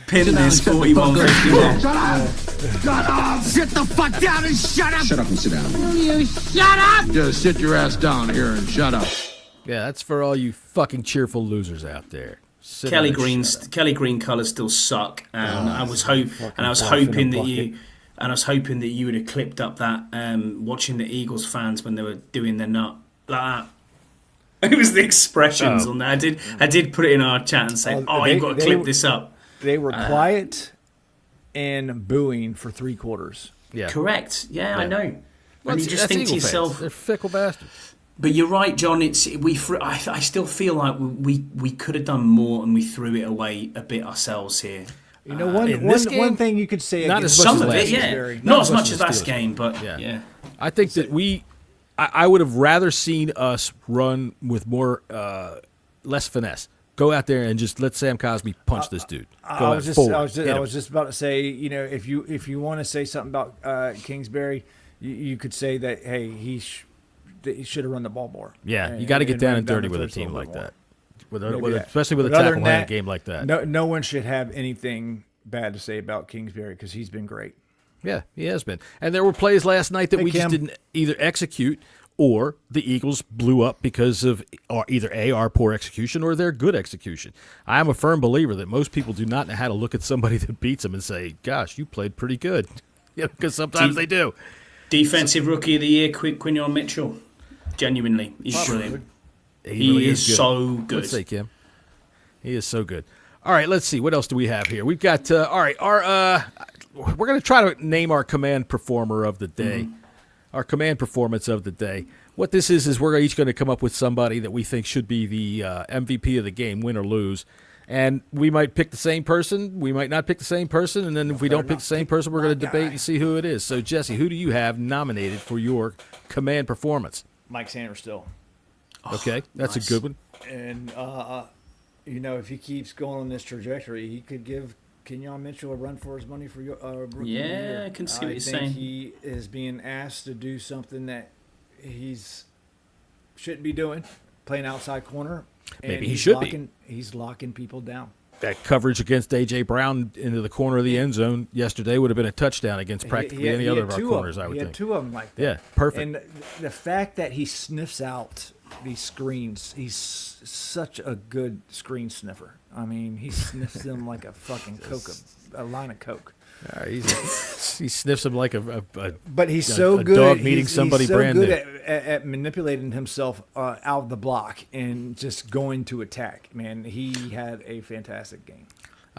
Pin this 41-51. Shut up! Shut up! Sit the fuck down and shut up! Shut up and sit down. You shut up! Just sit your ass down here and shut up. Yeah, that's for all you fucking cheerful losers out there. Kelly Green colours still suck, and I was hoping that you would have clipped up that watching the Eagles fans when they were doing their nut like that. It was the expressions on there. I did put it in our chat and say, you've got to clip this up. They were quiet and booing for 3 quarters. Yeah, correct. Yeah, I know. Well, and you just think to yourself, they're fickle bastards. But you're right, John. I still feel like we could have done more, and we threw it away a bit ourselves here. You know, one thing you could say not against as much some as of last it, game. not as much as last game, but yeah. I think that I would have rather seen us run with more less finesse. Go out there and just let Sam Cosmi punch this dude. I was just about to say, if you want to say something about Kingsbury, you could say that he should have run the ball more. Yeah, you got to get down and dirty with a team like that, especially with a tackle behind a game like that. No one should have anything bad to say about Kingsbury because he's been great. Yeah, he has been. And there were plays last night that we just didn't either execute or the Eagles blew up because of either our poor execution or their good execution. I am a firm believer that most people do not know how to look at somebody that beats them and say, gosh, you played pretty good. Because sometimes they do. Defensive Rookie of the Year, Quinion Mitchell. Genuinely, he's brilliant. He is so good. Let's say, Kim. He is so good. All right, let's see. What else do we have here? We've got, we're going to try to name our command performer of the day. Our command performance of the day. What this is we're each going to come up with somebody that we think should be the MVP of the game, win or lose. And we might pick the same person. We might not pick the same person. And then if we don't pick the same person, we're going to debate and see who it is. So, Jesse, who do you have nominated for your command performance? Mike Sanders still. Okay, that's nice. A good one. And, if he keeps going on this trajectory, he could give Quinion Mitchell a run for his money for rookie year. I can see what you're saying. He is being asked to do something that shouldn't be doing, playing outside corner. Maybe he should be. He's locking people down. that coverage against A.J. Brown into the corner of the end zone yesterday would have been a touchdown against practically any other of our corners, I would think. He had two of them like that. Yeah, perfect. And the fact that he sniffs out these screens, he's such a good screen sniffer. I mean, he sniffs them like a fucking a line of Coke. He sniffs him like but he's so good. Dog meeting somebody he's so brand good new. At manipulating himself out of the block and just going to attack. Man, he had a fantastic game.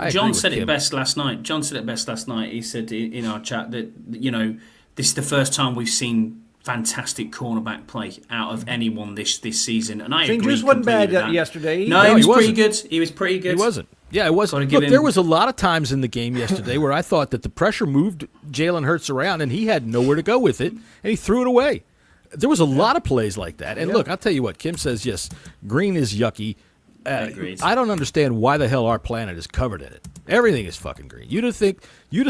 John said it best last night. He said in our chat that, you know, this is the first time we've seen fantastic cornerback play out of anyone this season, and I agree. Fingers wasn't bad with that. yesterday. No, he was pretty good. He was pretty good. He wasn't. Yeah, it wasn't. Look, there was a lot of times in the game yesterday where I thought that the pressure moved Jalen Hurts around, and he had nowhere to go with it, and he threw it away. There was a lot of plays like that. And look, I'll tell you what, Kim says, yes, green is yucky. I don't understand why the hell our planet is covered in it. Everything is fucking green. You'd have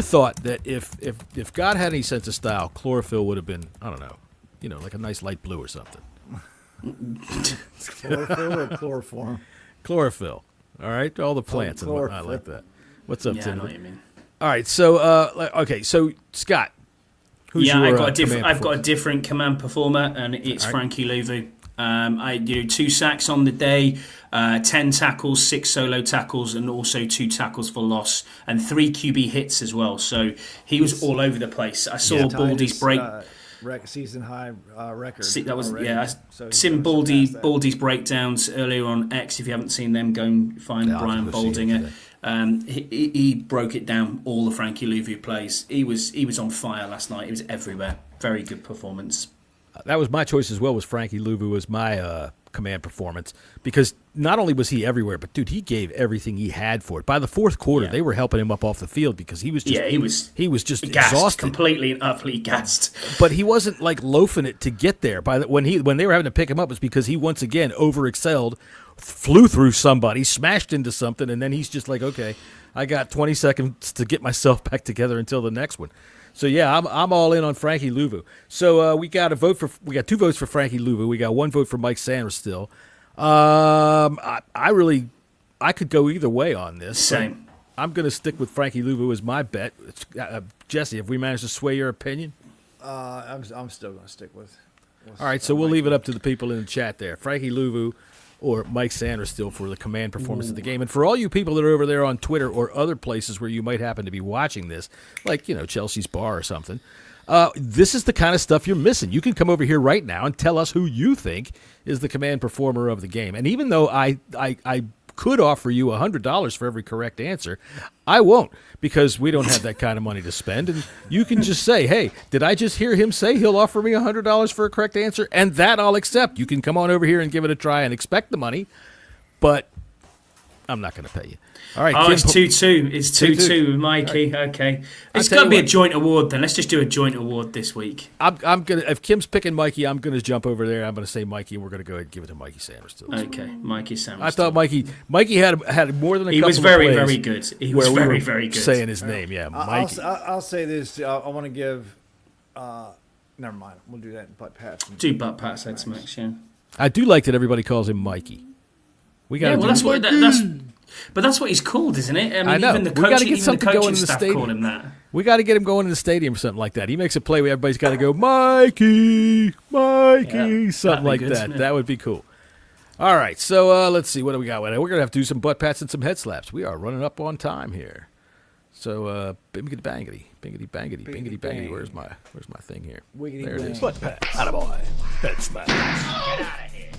thought that if God had any sense of style, chlorophyll would have been, I don't know, you know, like a nice light blue or something. Chlorophyll or chloroform? Chlorophyll. All right, all the plants and whatnot like that. What's up, Tim? I know what you mean. All right, so okay, so Scott, who's your I've got a different command performer, and it's Frankie Louvu. I 2 sacks on the day, 10 tackles, 6 solo tackles, and also 2 tackles for loss, and 3 QB hits as well. So he was all over the place. I saw Baldy's break. Season high record. That was already. Sim Baldy's breakdowns earlier on X. If you haven't seen them, go and find Brian Baldinger. He broke it down, all the Frankie Louvu plays. He was on fire last night. He was everywhere. Very good performance. That was my choice as well. Was Frankie Louvu as my command performance, because not only was he everywhere, but dude, he gave everything he had for it. By the fourth quarter, they were helping him up off the field because he was just he was just gassed, exhausted, completely and utterly gassed. But he wasn't like loafing it to get there. When they were having to pick him up, it's because he once again overexcelled, flew through somebody, smashed into something, and then he's just like, okay, I got 20 seconds to get myself back together until the next one. So yeah, I'm all in on Frankie Louvu. So we got 2 votes for Frankie Louvu. We got 1 vote for Mike Sanders still. I could go either way on this. Same. I'm going to stick with Frankie Louvu as my bet. Jesse, have we managed to sway your opinion? I'm still going to stick with. All right, so we'll leave it up to the people in the chat there. Frankie Louvu or Mike Sanders still for the command performance of the game. And for all you people that are over there on Twitter or other places where you might happen to be watching this, like, Chelsea's Bar or something, this is the kind of stuff you're missing. You can come over here right now and tell us who you think is the command performer of the game. And even though I could offer you $100 for every correct answer, I won't, because we don't have that kind of money to spend. And you can just say, hey, did I just hear him say he'll offer me $100 for a correct answer? And that I'll accept. You can come on over here and give it a try and expect the money, but I'm not going to pay you. All right. It's 2-2. It's 2-2 with Mikey. Right. Okay. It's got to be a joint award then. Let's just do a joint award this week. I'm gonna. If Kim's picking Mikey, I'm gonna jump over there. I'm gonna say Mikey, and we're gonna go ahead and give it to Mikey Sanders too. Okay, Mikey Sanders. I thought Mikey had more than a couple of plays. He was very, very good. He was very, very good. Saying his name, yeah, Mikey. I'll say this. I want to give. Never mind. We'll do that in butt pats. Do butt pats, head smacks. Yeah. I do like that everybody calls him Mikey. We got. Yeah, well, that's what But that's what he's called, isn't it? I mean, even the coaching staff call him that. We got to get him going in the stadium or something like that. He makes a play where everybody's got to go, Mikey, something like that. Yeah. That would be cool. All right, so let's see. What do we got? We're going to have to do some butt pats and some head slaps. We are running up on time here. So, bingity bangity, bingity bangity, bingity bangity. Where's my thing here? Wiggity there it is. Butt pats. Attaboy. Head smacks. Get out of here.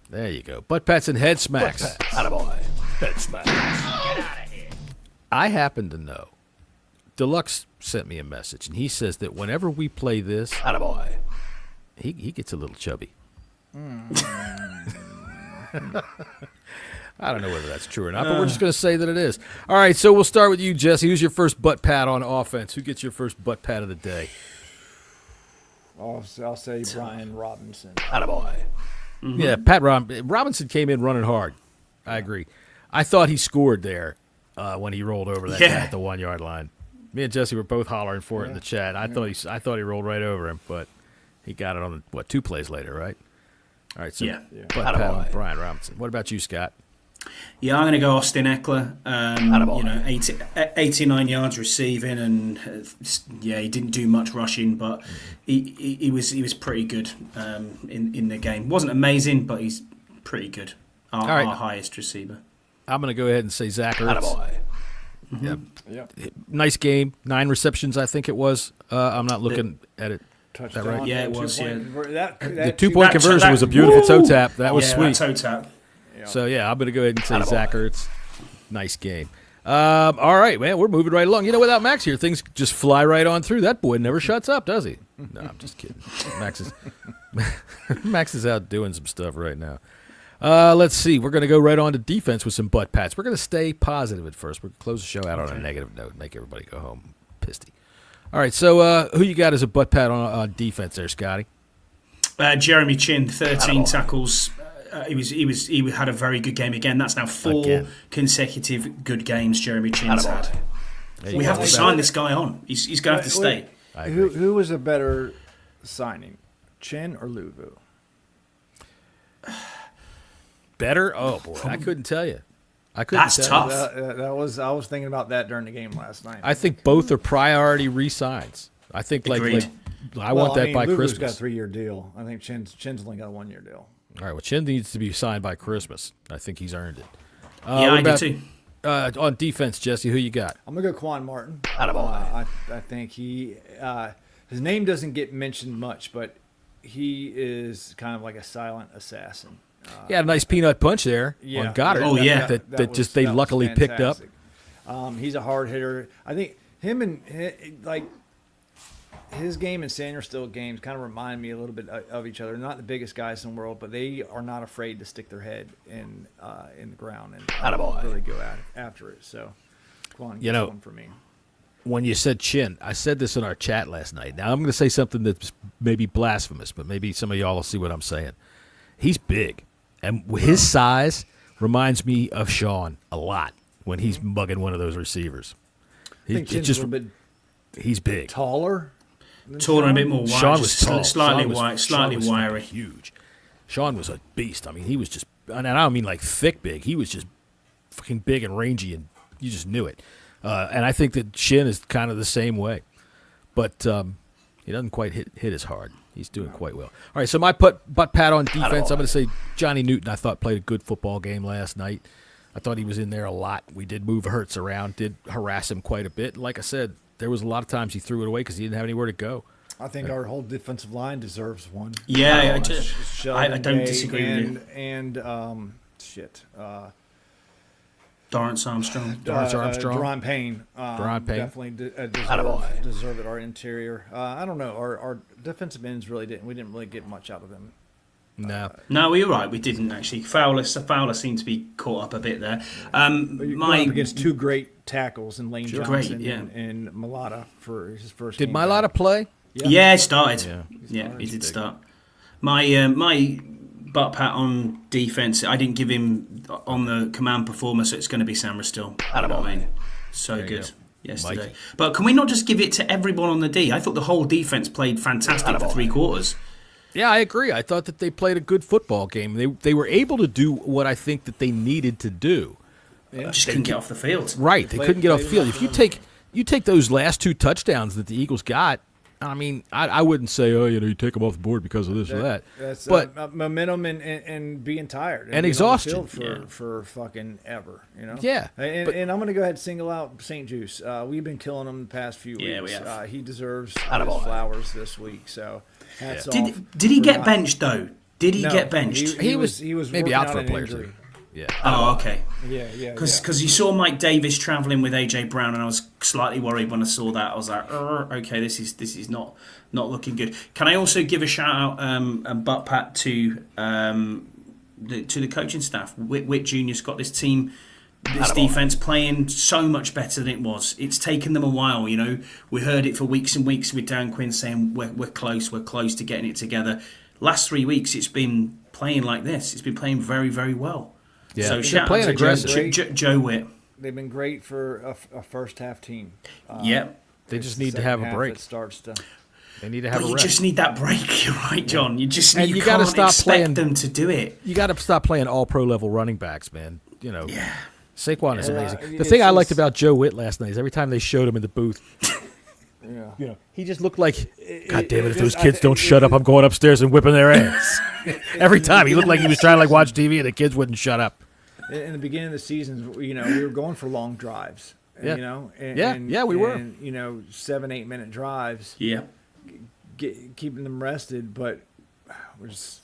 There you go. Butt pats and head smacks. Attaboy. Head smacks. Get out of here. I happen to know. Deluxe sent me a message, and he says that whenever we play this, attaboy, he gets a little chubby. I don't know whether that's true or not, but we're just going to say that it is. All right, so we'll start with you, Jesse. Who's your first butt pat on offense? Who gets your first butt pat of the day? I'll say Brian Robinson. Attaboy. Mm-hmm. Yeah, Pat Robinson came in running hard. I agree. I thought he scored there when he rolled over that guy at the 1 yard line. Me and Jesse were both hollering for it in the chat. I thought he rolled right over him, but he got it on 2 plays later, right? All right, so butt pat on Brian Robinson. What about you, Scott? Yeah, I'm going to go Austin Eckler. 89 yards receiving, and he didn't do much rushing, but he was pretty good in the game. Wasn't amazing, but he's pretty good. Our highest receiver. I'm going to go ahead and say Zach Ertz. Mm-hmm. Yep. Nice game. 9 receptions, I think it was. I'm not looking at it. Is that right? Yeah, it was. Yeah. The 2-point conversion was a beautiful toe tap. That was sweet. Toe tap. So, I'm going to go ahead and say Zach Ertz. Nice game. All right, man, we're moving right along. Without Max here, things just fly right on through. That boy never shuts up, does he? No, I'm just kidding. Max is out doing some stuff right now. Let's see. We're going to go right on to defense with some butt pats. We're going to stay positive at first. We're going to close the show out on a negative note, make everybody go home pissy. All right, so who you got as a butt pat on defense there, Scotty? Jeremy Chin, 13 tackles. He had a very good game again. That's now 4 consecutive good games Jeremy Chin's had. We have to sign this guy on. He's going to have to stay. Who was a better signing, Chin or Luvu? Better? Oh boy, I couldn't tell you. That's tough. I was thinking about that during the game last night. I think both are priority re-signs. I think I want that by Luvu's Christmas. Got a 3-year deal. I think Chin's only got a 1-year deal. All right, well, Chin needs to be signed by Christmas. I think he's earned it. I do too. On defense, Jesse, who you got? I'm gonna go Quan Martin. I think he his name doesn't get mentioned much, but he is kind of like a silent assassin. He had a nice peanut punch there on Goddard. That just they luckily picked up. He's a hard hitter. I think him and his game and Sanderstill games kind of remind me a little bit of each other. Not the biggest guys in the world, but they are not afraid to stick their head in the ground and really go after it. So, Quan gets one for me. When you said Chin, I said this in our chat last night. Now I'm going to say something that's maybe blasphemous, but maybe some of y'all will see what I'm saying. He's big, and his size reminds me of Sean a lot when he's mugging one of those receivers. He's big, taller and a bit more wide. Sean was tall. slightly wiry, huge. Sean was a beast. I mean, he was just, and I don't mean like thick big. He was just fucking big and rangy, and you just knew it. And I think that Shin is kind of the same way, but he doesn't quite hit as hard. He's doing quite well. All right, so my butt pat on defense, I'm going to say Johnny Newton, I thought, played a good football game last night. I thought he was in there a lot. We did move Hurts around, did harass him quite a bit. And like I said, there was a lot of times he threw it away because he didn't have anywhere to go. I think our whole defensive line deserves one. Yeah, I don't disagree with you. And Dorrance Armstrong. Daron Payne. Definitely deserve it. Our interior. I don't know. Our defensive ends we didn't really get much out of them. No, you're right. We didn't actually. Fowler seemed to be caught up a bit there. Up against 2 great tackles in Lane Johnson and Malata for his first game. Did Malata play? Yeah, he started. Yeah, he did start. My butt pat on defense, I didn't give him on the command performer, so it's going to be Sam Still. You know what I mean? So good yesterday. Mikey. But can we not just give it to everyone on the D? I thought the whole defense played fantastic for 3 quarters. Yeah, I agree. I thought that they played a good football game. They were able to do what I think that they needed to do. Yeah. Just couldn't get off the field. Right, they couldn't get off the field. If you take those last 2 touchdowns that the Eagles got, I mean, I wouldn't say, you take them off the board because of this or that. That's but momentum and being tired and exhaustion for fucking ever, Yeah, and I'm going to go ahead and single out St. Juice. We've been killing him the past few weeks. Yeah, we have. He deserves his flowers this week. So hats off. Did he get benched though? Did he get benched? He was maybe out for a player injury. Yeah. Oh, okay. Yeah. Because you saw Mike Davis traveling with AJ Brown, and I was slightly worried when I saw that. I was like, okay, this is not looking good. Can I also give a shout out and butt pat to the coaching staff? Witt Jr.'s got this team, this defense playing so much better than it was. It's taken them a while. We heard it for weeks and weeks with Dan Quinn saying we're close to getting it together. Last 3 weeks, it's been playing like this. It's been playing very, very well. Yeah, so shout out to Joe Witt. They've been great for a first half team. They just need to have a break. They need to have a break. You just need that break. You're right, John. You got to stop playing them to do it. You got to stop playing all pro level running backs, man. Saquon is amazing. The thing I liked about Joe Witt last night is every time they showed him in the booth, he just looked like, God damn it, if those kids don't shut up, I'm going upstairs and whipping their ass. Every time. He looked like he was trying to watch TV and the kids wouldn't shut up. In the beginning of the season, we were going for long drives. Yeah. We were. And, 7-8 minute drives. Yeah. Keeping them rested, but we're just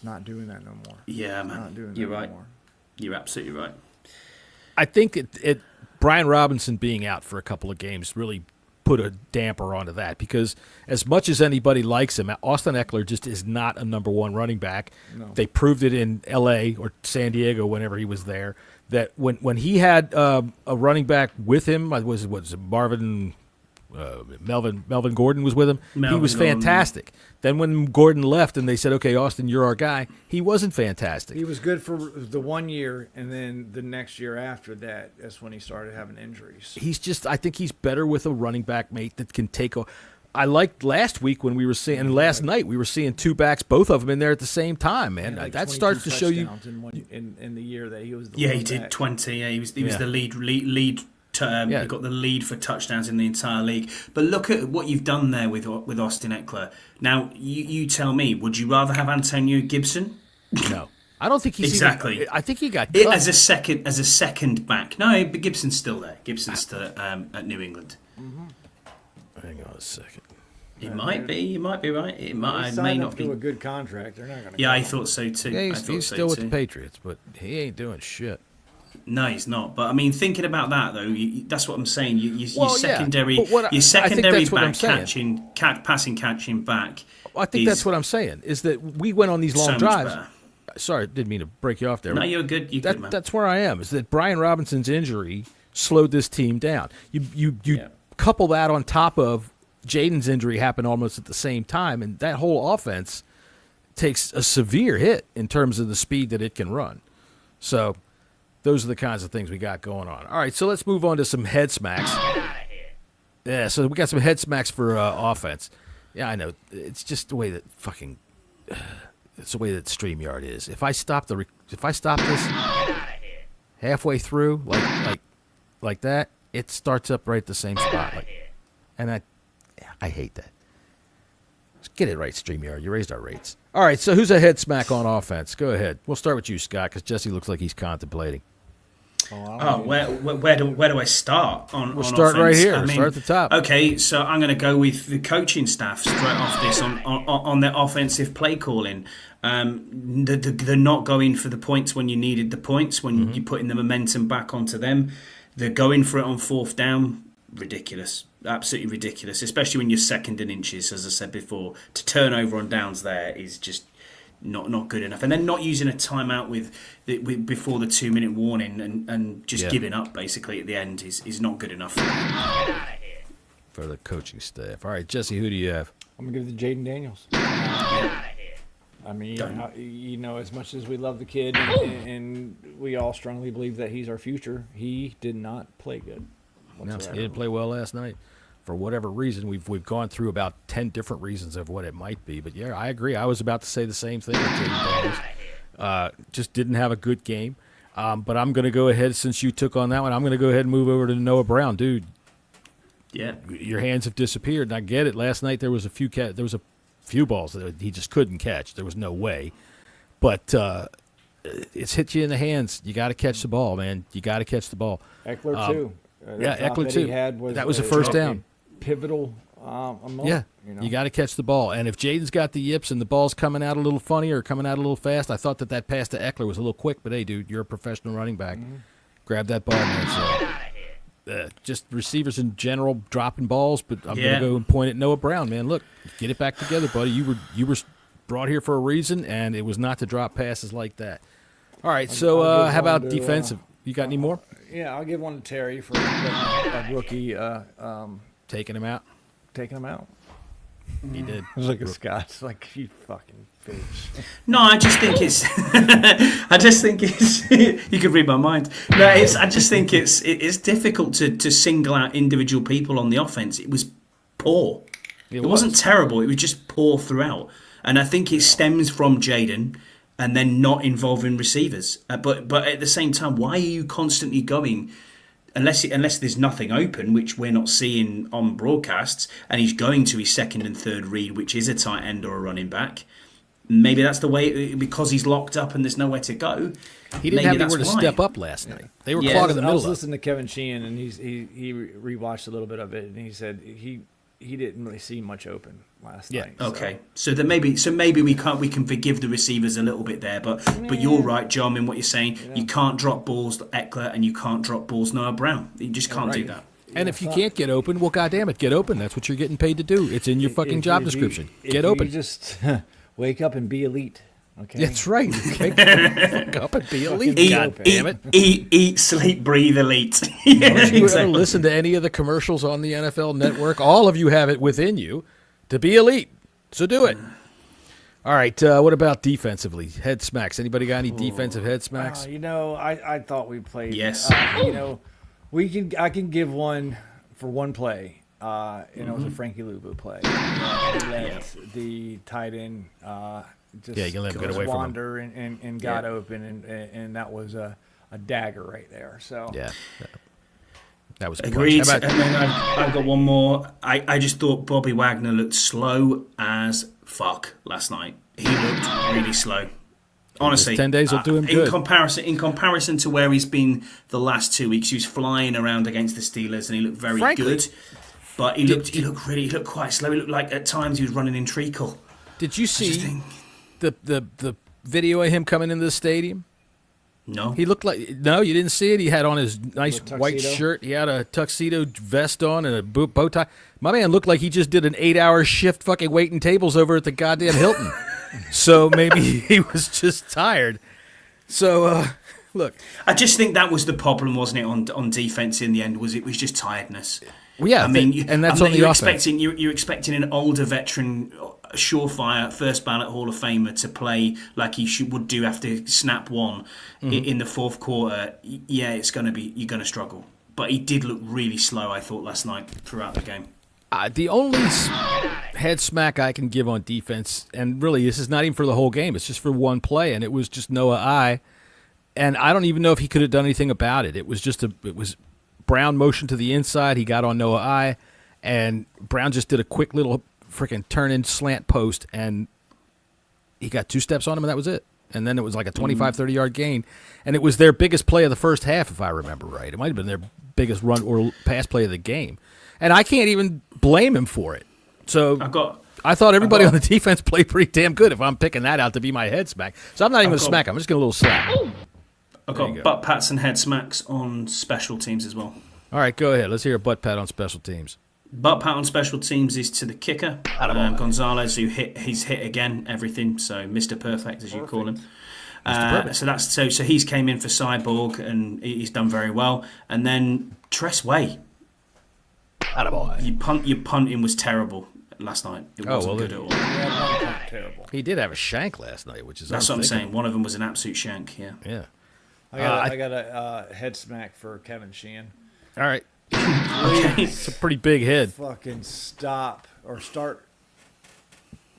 not doing that no more. Yeah, man. Not doing You're that right. no more. You're absolutely right. I think Brian Robinson being out for a couple of games really put a damper onto that, because as much as anybody likes him, Austin Eckler just is not a number one running back. No. They proved it in L.A. or San Diego whenever he was there, that when he had a running back with him, was it Melvin Gordon was with him, he was fantastic. Then when Gordon left and they said, okay, Austin, you're our guy, he wasn't fantastic. He was good for the 1 year, and then the next year after that's when he started having injuries. I think he's better with a running back mate that can take I liked last week when we were seeing, and last night we were seeing two backs, both of them in there at the same time, man. Like that starts to show you. In the year that he was the he did 20. Yeah, he was the lead. He got the lead for touchdowns in the entire league. But look at what you've done there with Austin Eckler. Now, you tell me, would you rather have Antonio Gibson? No, I don't think he's exactly. I think he got cut. as a second back. No, but Gibson's still there. Gibson's still at New England. Hang on a second. It might be. You might be right. It might. He may signed not up be. to a good contract. They're not going to. Yeah, I thought so too. Yeah, he's so still with too. the Patriots, but he ain't doing shit. No, he's not. But I mean, thinking about that though, that's what I'm saying. Your secondary back passing catching back. Well, I think that's what I'm saying. Is that we went on these long so drives. Better. Sorry, didn't mean to break you off there. No, you're good. You're good, man. That's where I am. Is that Brian Robinson's injury slowed this team down? You couple that on top of Jaden's injury happened almost at the same time, and that whole offense takes a severe hit in terms of the speed that it can run. So those are the kinds of things we got going on. All right, so let's move on to some head smacks. Yeah, so we got some head smacks for offense. Yeah, I know. It's just the way that it's the way that StreamYard is. If I stop this halfway through, like that, it starts up right at the same spot. And I hate that. Just get it right, StreamYard. You raised our rates. All right, so who's a head smack on offense? Go ahead. We'll start with you, Scott, because Jesse looks like he's contemplating. Where do I start on start offense? right here. Start at the top. Okay, so I'm going to go with the coaching staff straight off this on their offensive play calling. They're not going for the points when you needed the points, when you're putting the momentum back onto them. They're going for it on fourth down. Ridiculous. Absolutely ridiculous, especially when you're second in inches, as I said before. To turn over on downs there is just not good enough. And then not using a timeout before the 2-minute warning and just giving up basically at the end is not good enough. For the coaching staff. All right, Jesse, who do you have? I'm going to give it to Jaden Daniels. I mean, as much as we love the kid and we all strongly believe that he's our future, he did not play good whatsoever. No, he didn't play well last night. For whatever reason, we've gone through about 10 different reasons of what it might be. But, yeah, I agree. I was about to say the same thing with Jaden Daniels. Just didn't have a good game. But I'm going to go ahead, since you took on that one, I'm going to go ahead and move over to Noah Brown. Dude, yeah, your hands have disappeared, and I get it. Last night there was a few balls that he just couldn't catch. There was no way. But it's hit you in the hands. You got to catch the ball, man. You got to catch the ball. Eckler, too. Eckler, too. That was a first down. Pivotal moment. Yeah, you got to catch the ball. And if Jaden's got the yips and the ball's coming out a little funny or coming out a little fast, I thought that pass to Eckler was a little quick. But, hey, dude, you're a professional running back. Grab that ball, man. So, just receivers in general dropping balls, but I'm going to go and point at Noah Brown, man. Look, get it back together, buddy. You were brought here for a reason, and it was not to drop passes like that. All right, so how about defensive? You got any more? Yeah, I'll give one to Terry for a rookie. Taking him out? Taking him out. He did. Look at Scott. It's like, you fucking bitch. No, I just think it's. You could read my mind. No, I just think it's difficult to single out individual people on the offense. It was poor. It wasn't terrible. It was just poor throughout. And I think it stems from Jaden. and then not involving receivers. But at the same time, why are you constantly going? Unless there's nothing open, which we're not seeing on broadcasts, and he's going to his second and third read, which is a tight end or a running back. Maybe that's the way, because he's locked up and there's nowhere to go. He didn't have anywhere to step up last night. They were clogging the middle. I was listening to Kevin Sheehan, and he rewatched a little bit of it, and he said he didn't really see much open last night. Okay, so maybe we can forgive the receivers a little bit there, but you're right, John, in what you're saying. You can't drop balls to Eckler, and you can't drop balls Noah Brown. You just can't do that. And if you can't get open, well, goddamn it, get open. That's what you're getting paid to do. It's in your fucking job description. Get open. You just wake up and be elite. Okay. That's right. Wake up and be elite. God damn it. Eat, sleep, breathe, elite. Don't you ever listen to any of the commercials on the NFL Network? All of you have it within you to be elite. So do it. All right. What about defensively? Head smacks. Anybody got any defensive head smacks? I thought we played. Yes. I can give one for one play. It was a Frankie Luvu play. He let the tight end just you can let him get away from wander and got open, and that was a dagger right there. So that was agreed. And then I've got one more. I just thought Bobby Wagner looked slow as fuck last night. He looked really slow. Honestly, 10 days will do him good. In comparison to where he's been the last 2 weeks, he was flying around against the Steelers, and he looked very good. But he looked quite slow. He looked like at times he was running in treacle. Did you see the video of him coming into the stadium? No. He looked like you didn't see it. He had on his nice white shirt. He had a tuxedo vest on and a bow tie. My man looked like he just did an 8-hour shift fucking waiting tables over at the goddamn Hilton. So maybe he was just tired. So look, I just think that was the problem, wasn't it, on defense in the end? It was just tiredness. Well, yeah, and that's on the offense. You're expecting an older veteran, surefire first ballot Hall of Famer to play like he would do after snap one in the fourth quarter. Yeah, you're going to struggle. But he did look really slow, I thought, last night throughout the game. The only head smack I can give on defense, and really this is not even for the whole game, it's just for one play, and it was just Noah I. And I don't even know if he could have done anything about it. It was Brown motion to the inside. He got on Noah I, and Brown just did a quick little freaking turn-in slant post, and he got 2 steps on him, and that was it. And then it was like a 25, 30-yard gain. And it was their biggest play of the first half, if I remember right. It might have been their biggest run or pass play of the game. And I can't even blame him for it. So I thought everybody on the defense played pretty damn good if I'm picking that out to be my head smack. So I'm not even going to smack him. I'm just going to a little slap. I've got butt pats and head smacks on special teams as well. All right, go ahead. Let's hear a butt pat on special teams. Butt pat on special teams is to the kicker, Gonzalez, who he's hit again everything. So Mr. Perfect, as you call him. So he's came in for Cyborg and he's done very well. And then Tress Way. Your punting was terrible last night. It wasn't good at all. Terrible. He did have a shank last night, which is that's what I'm saying. One of them was an absolute shank. Yeah. I got a head smack for Kevin Sheehan. All right. Okay. It's a pretty big head. Fucking start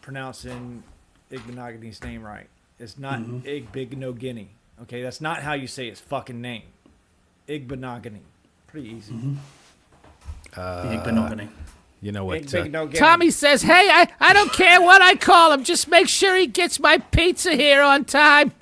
pronouncing Igbenogany's name right. It's not Igbenogany. Okay, that's not how you say his fucking name. Igbenogany. Pretty easy. Igbenogany. You know what? Tommy says, hey, I don't care what I call him. Just make sure he gets my pizza here on time.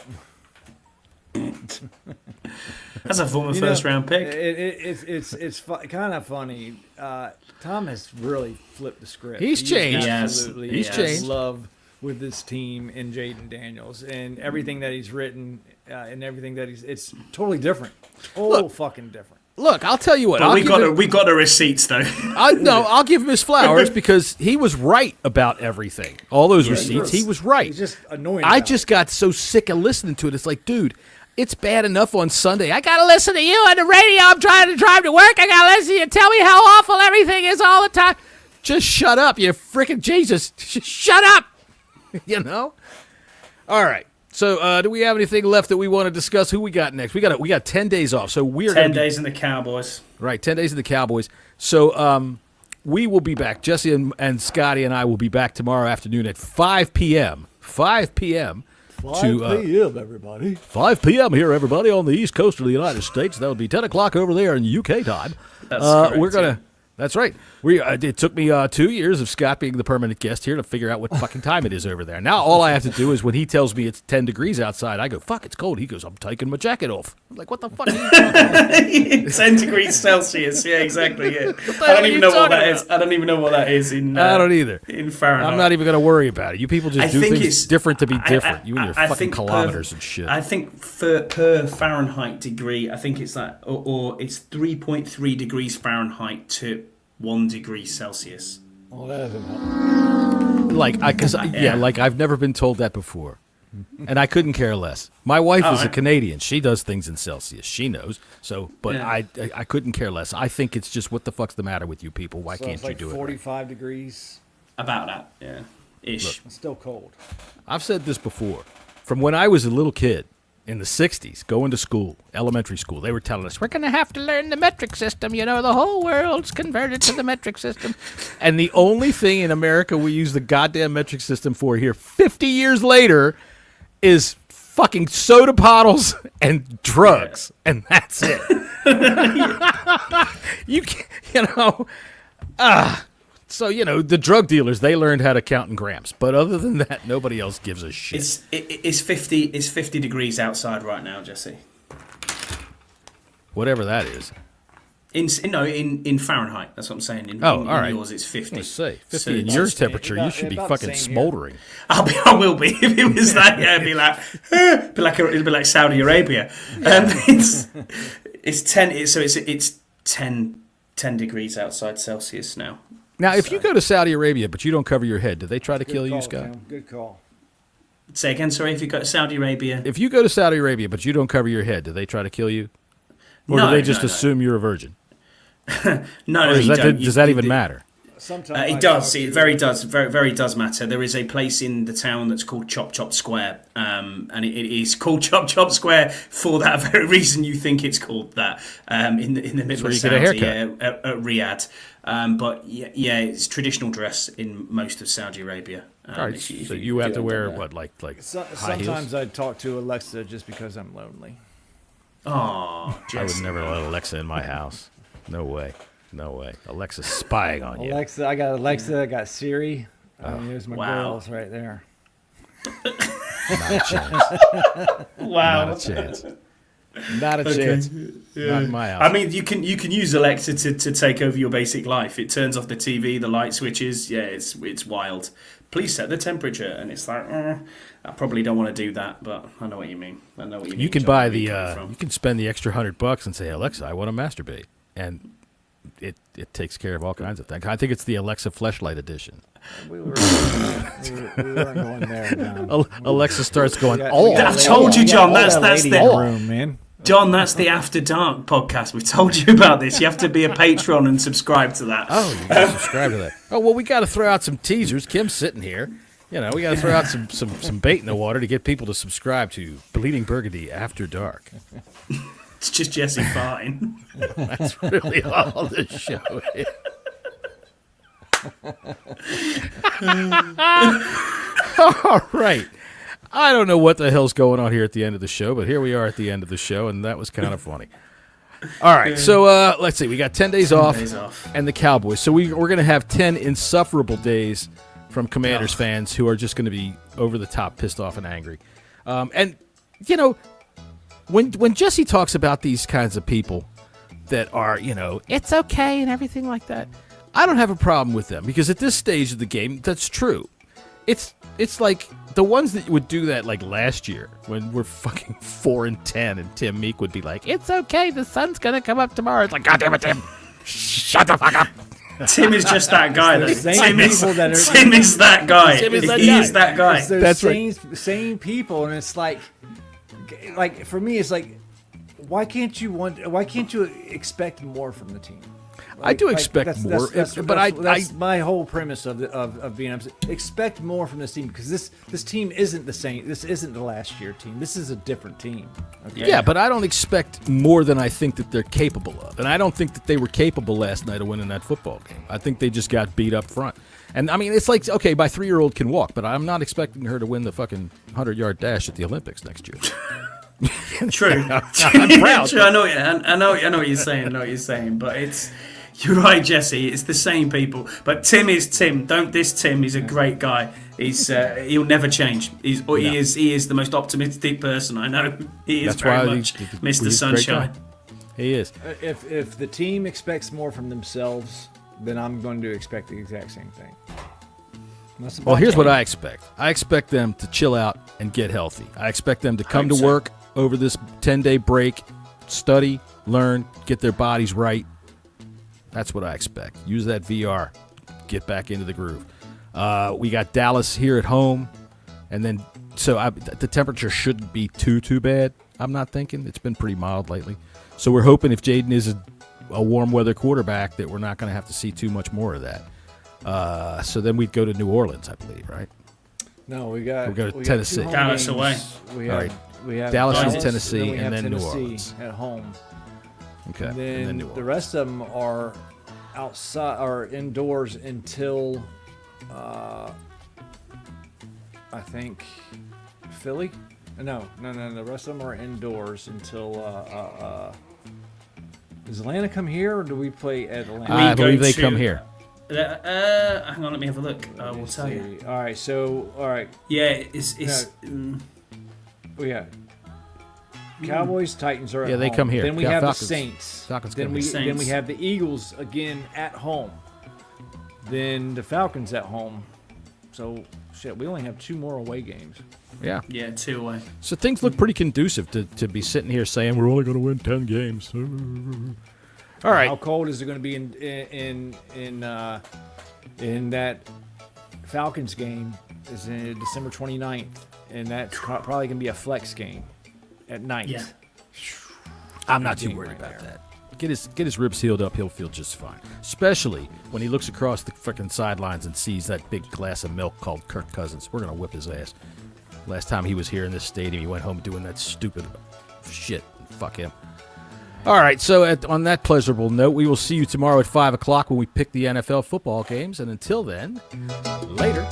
That's a former first-round pick. It's kind of funny. Tom has really flipped the script. He's changed. Absolutely. He's changed. Love with this team and Jaden Daniels and everything that he's written and everything that it's totally different. Fucking different. Look, I'll tell you what. But we got the receipts though. I'll give him his flowers because he was right about everything. All those receipts, he was right. He's just annoying. I just got so sick of listening to it. It's like, dude, it's bad enough on Sunday. I gotta listen to you on the radio. I'm trying to drive to work. I gotta listen to you tell me how awful everything is all the time. Just shut up, you freaking Jesus! Just shut up. You know. All right. So, do we have anything left that we want to discuss? Who we got next? We got 10 days off. So we're 10 days in the Cowboys. Right, 10 days in the Cowboys. So we will be back. Jesse and Scotty and I will be back tomorrow afternoon at 5 p.m. 5 p.m. p.m. everybody. 5 p.m. here, everybody, on the East Coast of the United States. That would be 10 o'clock over there in UK time. That's correct, we're gonna. That's right. It took me 2 years of Scott being the permanent guest here to figure out what fucking time it is over there. Now all I have to do is when he tells me it's 10 degrees outside, I go, fuck, it's cold. He goes, I'm taking my jacket off. I'm like, what the fuck are you talking about? 10 degrees Celsius. Yeah, exactly. Yeah. I don't even know what that is. I don't even know what that is in. I don't either. In Fahrenheit. I'm not even going to worry about it. You people just do things different to be different. You and your fucking kilometers and shit. I think per Fahrenheit degree, I think it's like, or it's 3.3 degrees Fahrenheit to 1 degree Celsius. Well, that doesn't help. Like, like I've never been told that before, and I couldn't care less. My wife is a Canadian; she does things in Celsius. She knows. So, but I couldn't care less. I think it's just what the fuck's the matter with you people? Why can't you do it? 45 degrees. About that, yeah, ish. Look, it's still cold. I've said this before. From when I was a little kid in the 60s, going to school, elementary school, they were telling us, we're going to have to learn the metric system. You know, the whole world's converted to the metric system. And the only thing in America we use the goddamn metric system for here, 50 years later, is fucking soda bottles and drugs. Yeah. And that's it. So, the drug dealers, they learned how to count in grams. But other than that, nobody else gives a shit. It's 50 degrees outside right now, Jesse. Whatever that is. In Fahrenheit, that's what I'm saying. In yours, it's 50. Let's say 50 so in your temperature, you should be fucking smoldering. I will be if it was that. Yeah, it'd be like Saudi Arabia. It's 10. So it's 10 degrees outside Celsius now. Now, if you go to Saudi Arabia but you don't cover your head, do they try to kill you, Scott? Tim. Good call. Say again, sorry. If you go to Saudi Arabia, if you go to Saudi Arabia but you don't cover your head, do they try to kill you, or do they just assume you're a virgin? No, does that even matter? Sometimes it does. It very does matter. There is a place in the town that's called Chop Chop Square, and it is called Chop Chop Square for that very reason. You think it's called that in the middle of Saudi, at Riyadh. But it's traditional dress in most of Saudi Arabia. All right, so you have to wear what, like high sometimes heels? I talk to Alexa just because I'm lonely. Oh, I would never let Alexa in my house. No way. Alexa's spying on you. I got Alexa. I got Siri. There's my girls right there. Not a chance. Wow. Not a chance. Not a chance. Yeah. Not in my house. I mean, you can use Alexa to take over your basic life. It turns off the TV, the light switches. Yeah, it's wild. Please set the temperature, and it's like, I probably don't want to do that, but I know what you mean. You can buy you can spend the extra $100 and say, Alexa, I want to masturbate, and it takes care of all kinds of things. I think it's the Alexa Fleshlight edition. We weren't going there. John. Alexa starts going. I told you, John. That's the room, man. John, that's the After Dark podcast. We've told you about this. You have to be a patron and subscribe to that. Oh, you got to subscribe to that. Oh, well, we got to throw out some teasers. Kim's sitting here. We got to throw out some bait in the water to get people to subscribe to Bleeding Burgundy After Dark. It's just Jesse farting. That's really all this show is. All right. I don't know what the hell's going on here at the end of the show, but here we are at the end of the show, and that was kind of funny. All right, so let's see. We got 10 days off and the Cowboys. So we're going to have 10 insufferable days from Commanders fans who are just going to be over the top, pissed off, and angry. And, when Jesse talks about these kinds of people that are, it's okay and everything like that, I don't have a problem with them because at this stage of the game, that's true. It's like the ones that would do that like last year when we're fucking 4-10 and Tim Meek would be like, it's okay, the sun's gonna come up tomorrow. It's like, God damn it, Tim, shut the fuck up. Tim is just that guy. Tim is that guy. He is that guy. It's those same people, and it's like for me, it's like, why can't you expect more from the team? I do expect more, That's my whole premise of being upset. Expect more from this team because this team isn't the same. This isn't the last year team. This is a different team. Okay? Yeah, but I don't expect more than I think that they're capable of, and I don't think that they were capable last night of winning that football game. I think they just got beat up front. And I mean, it's like, okay, my 3-year-old can walk, but I'm not expecting her to win the fucking 100-yard dash at the Olympics next year. True. I'm proud. True. I know what you're saying. But you're right, Jesse. It's the same people. But Tim is Tim. Don't diss Tim. He's a great guy. He'll never change. He is the most optimistic person I know. He is very much Mr. Sunshine. He is. If the team expects more from themselves, then I'm going to expect the exact same thing. Well, here's what I expect. I expect them to chill out and get healthy. I expect them to come to work over this 10-day break, study, learn, get their bodies right. That's what I expect. Use that VR. Get back into the groove. We got Dallas here at home. And then, the temperature shouldn't be too bad, I'm not thinking. It's been pretty mild lately. So we're hoping if Jaden is a warm weather quarterback that we're not going to have to see too much more of that. So then we'd go to New Orleans, I believe, right? No, we go to Tennessee. Dallas away. We have Dallas and Tennessee, and then Tennessee New Orleans at home. Okay, And then, and then New Orleans. The rest of them are outside or indoors until I think Philly. No. The rest of them are indoors until. Does Atlanta come here, or do we play at Atlanta? I believe they come here. Hang on, let me have a look. I will tell you. All right. Yeah, it's Cowboys, Titans are at Yeah, they home. come here. Then we have Falcons. the Saints. Falcons then come we here. then we have the Eagles again at home. Then the Falcons at home. So shit, we only have 2 more away games. Yeah. Yeah, 2 away. So things look pretty conducive to be sitting here saying we're only going to win 10 games. All right. How cold is it going to be in that Falcons game? Is in December 29th, and that's probably going to be a flex game at night. Yeah. I'm not too worried about that. Get his ribs healed up, he'll feel just fine. Especially when he looks across the freaking sidelines and sees that big glass of milk called Kirk Cousins. We're going to whip his ass. Last time he was here in this stadium, he went home doing that stupid shit. Fuck him. All right, so on that pleasurable note, we will see you tomorrow at 5 o'clock when we pick the NFL football games. And until then, later.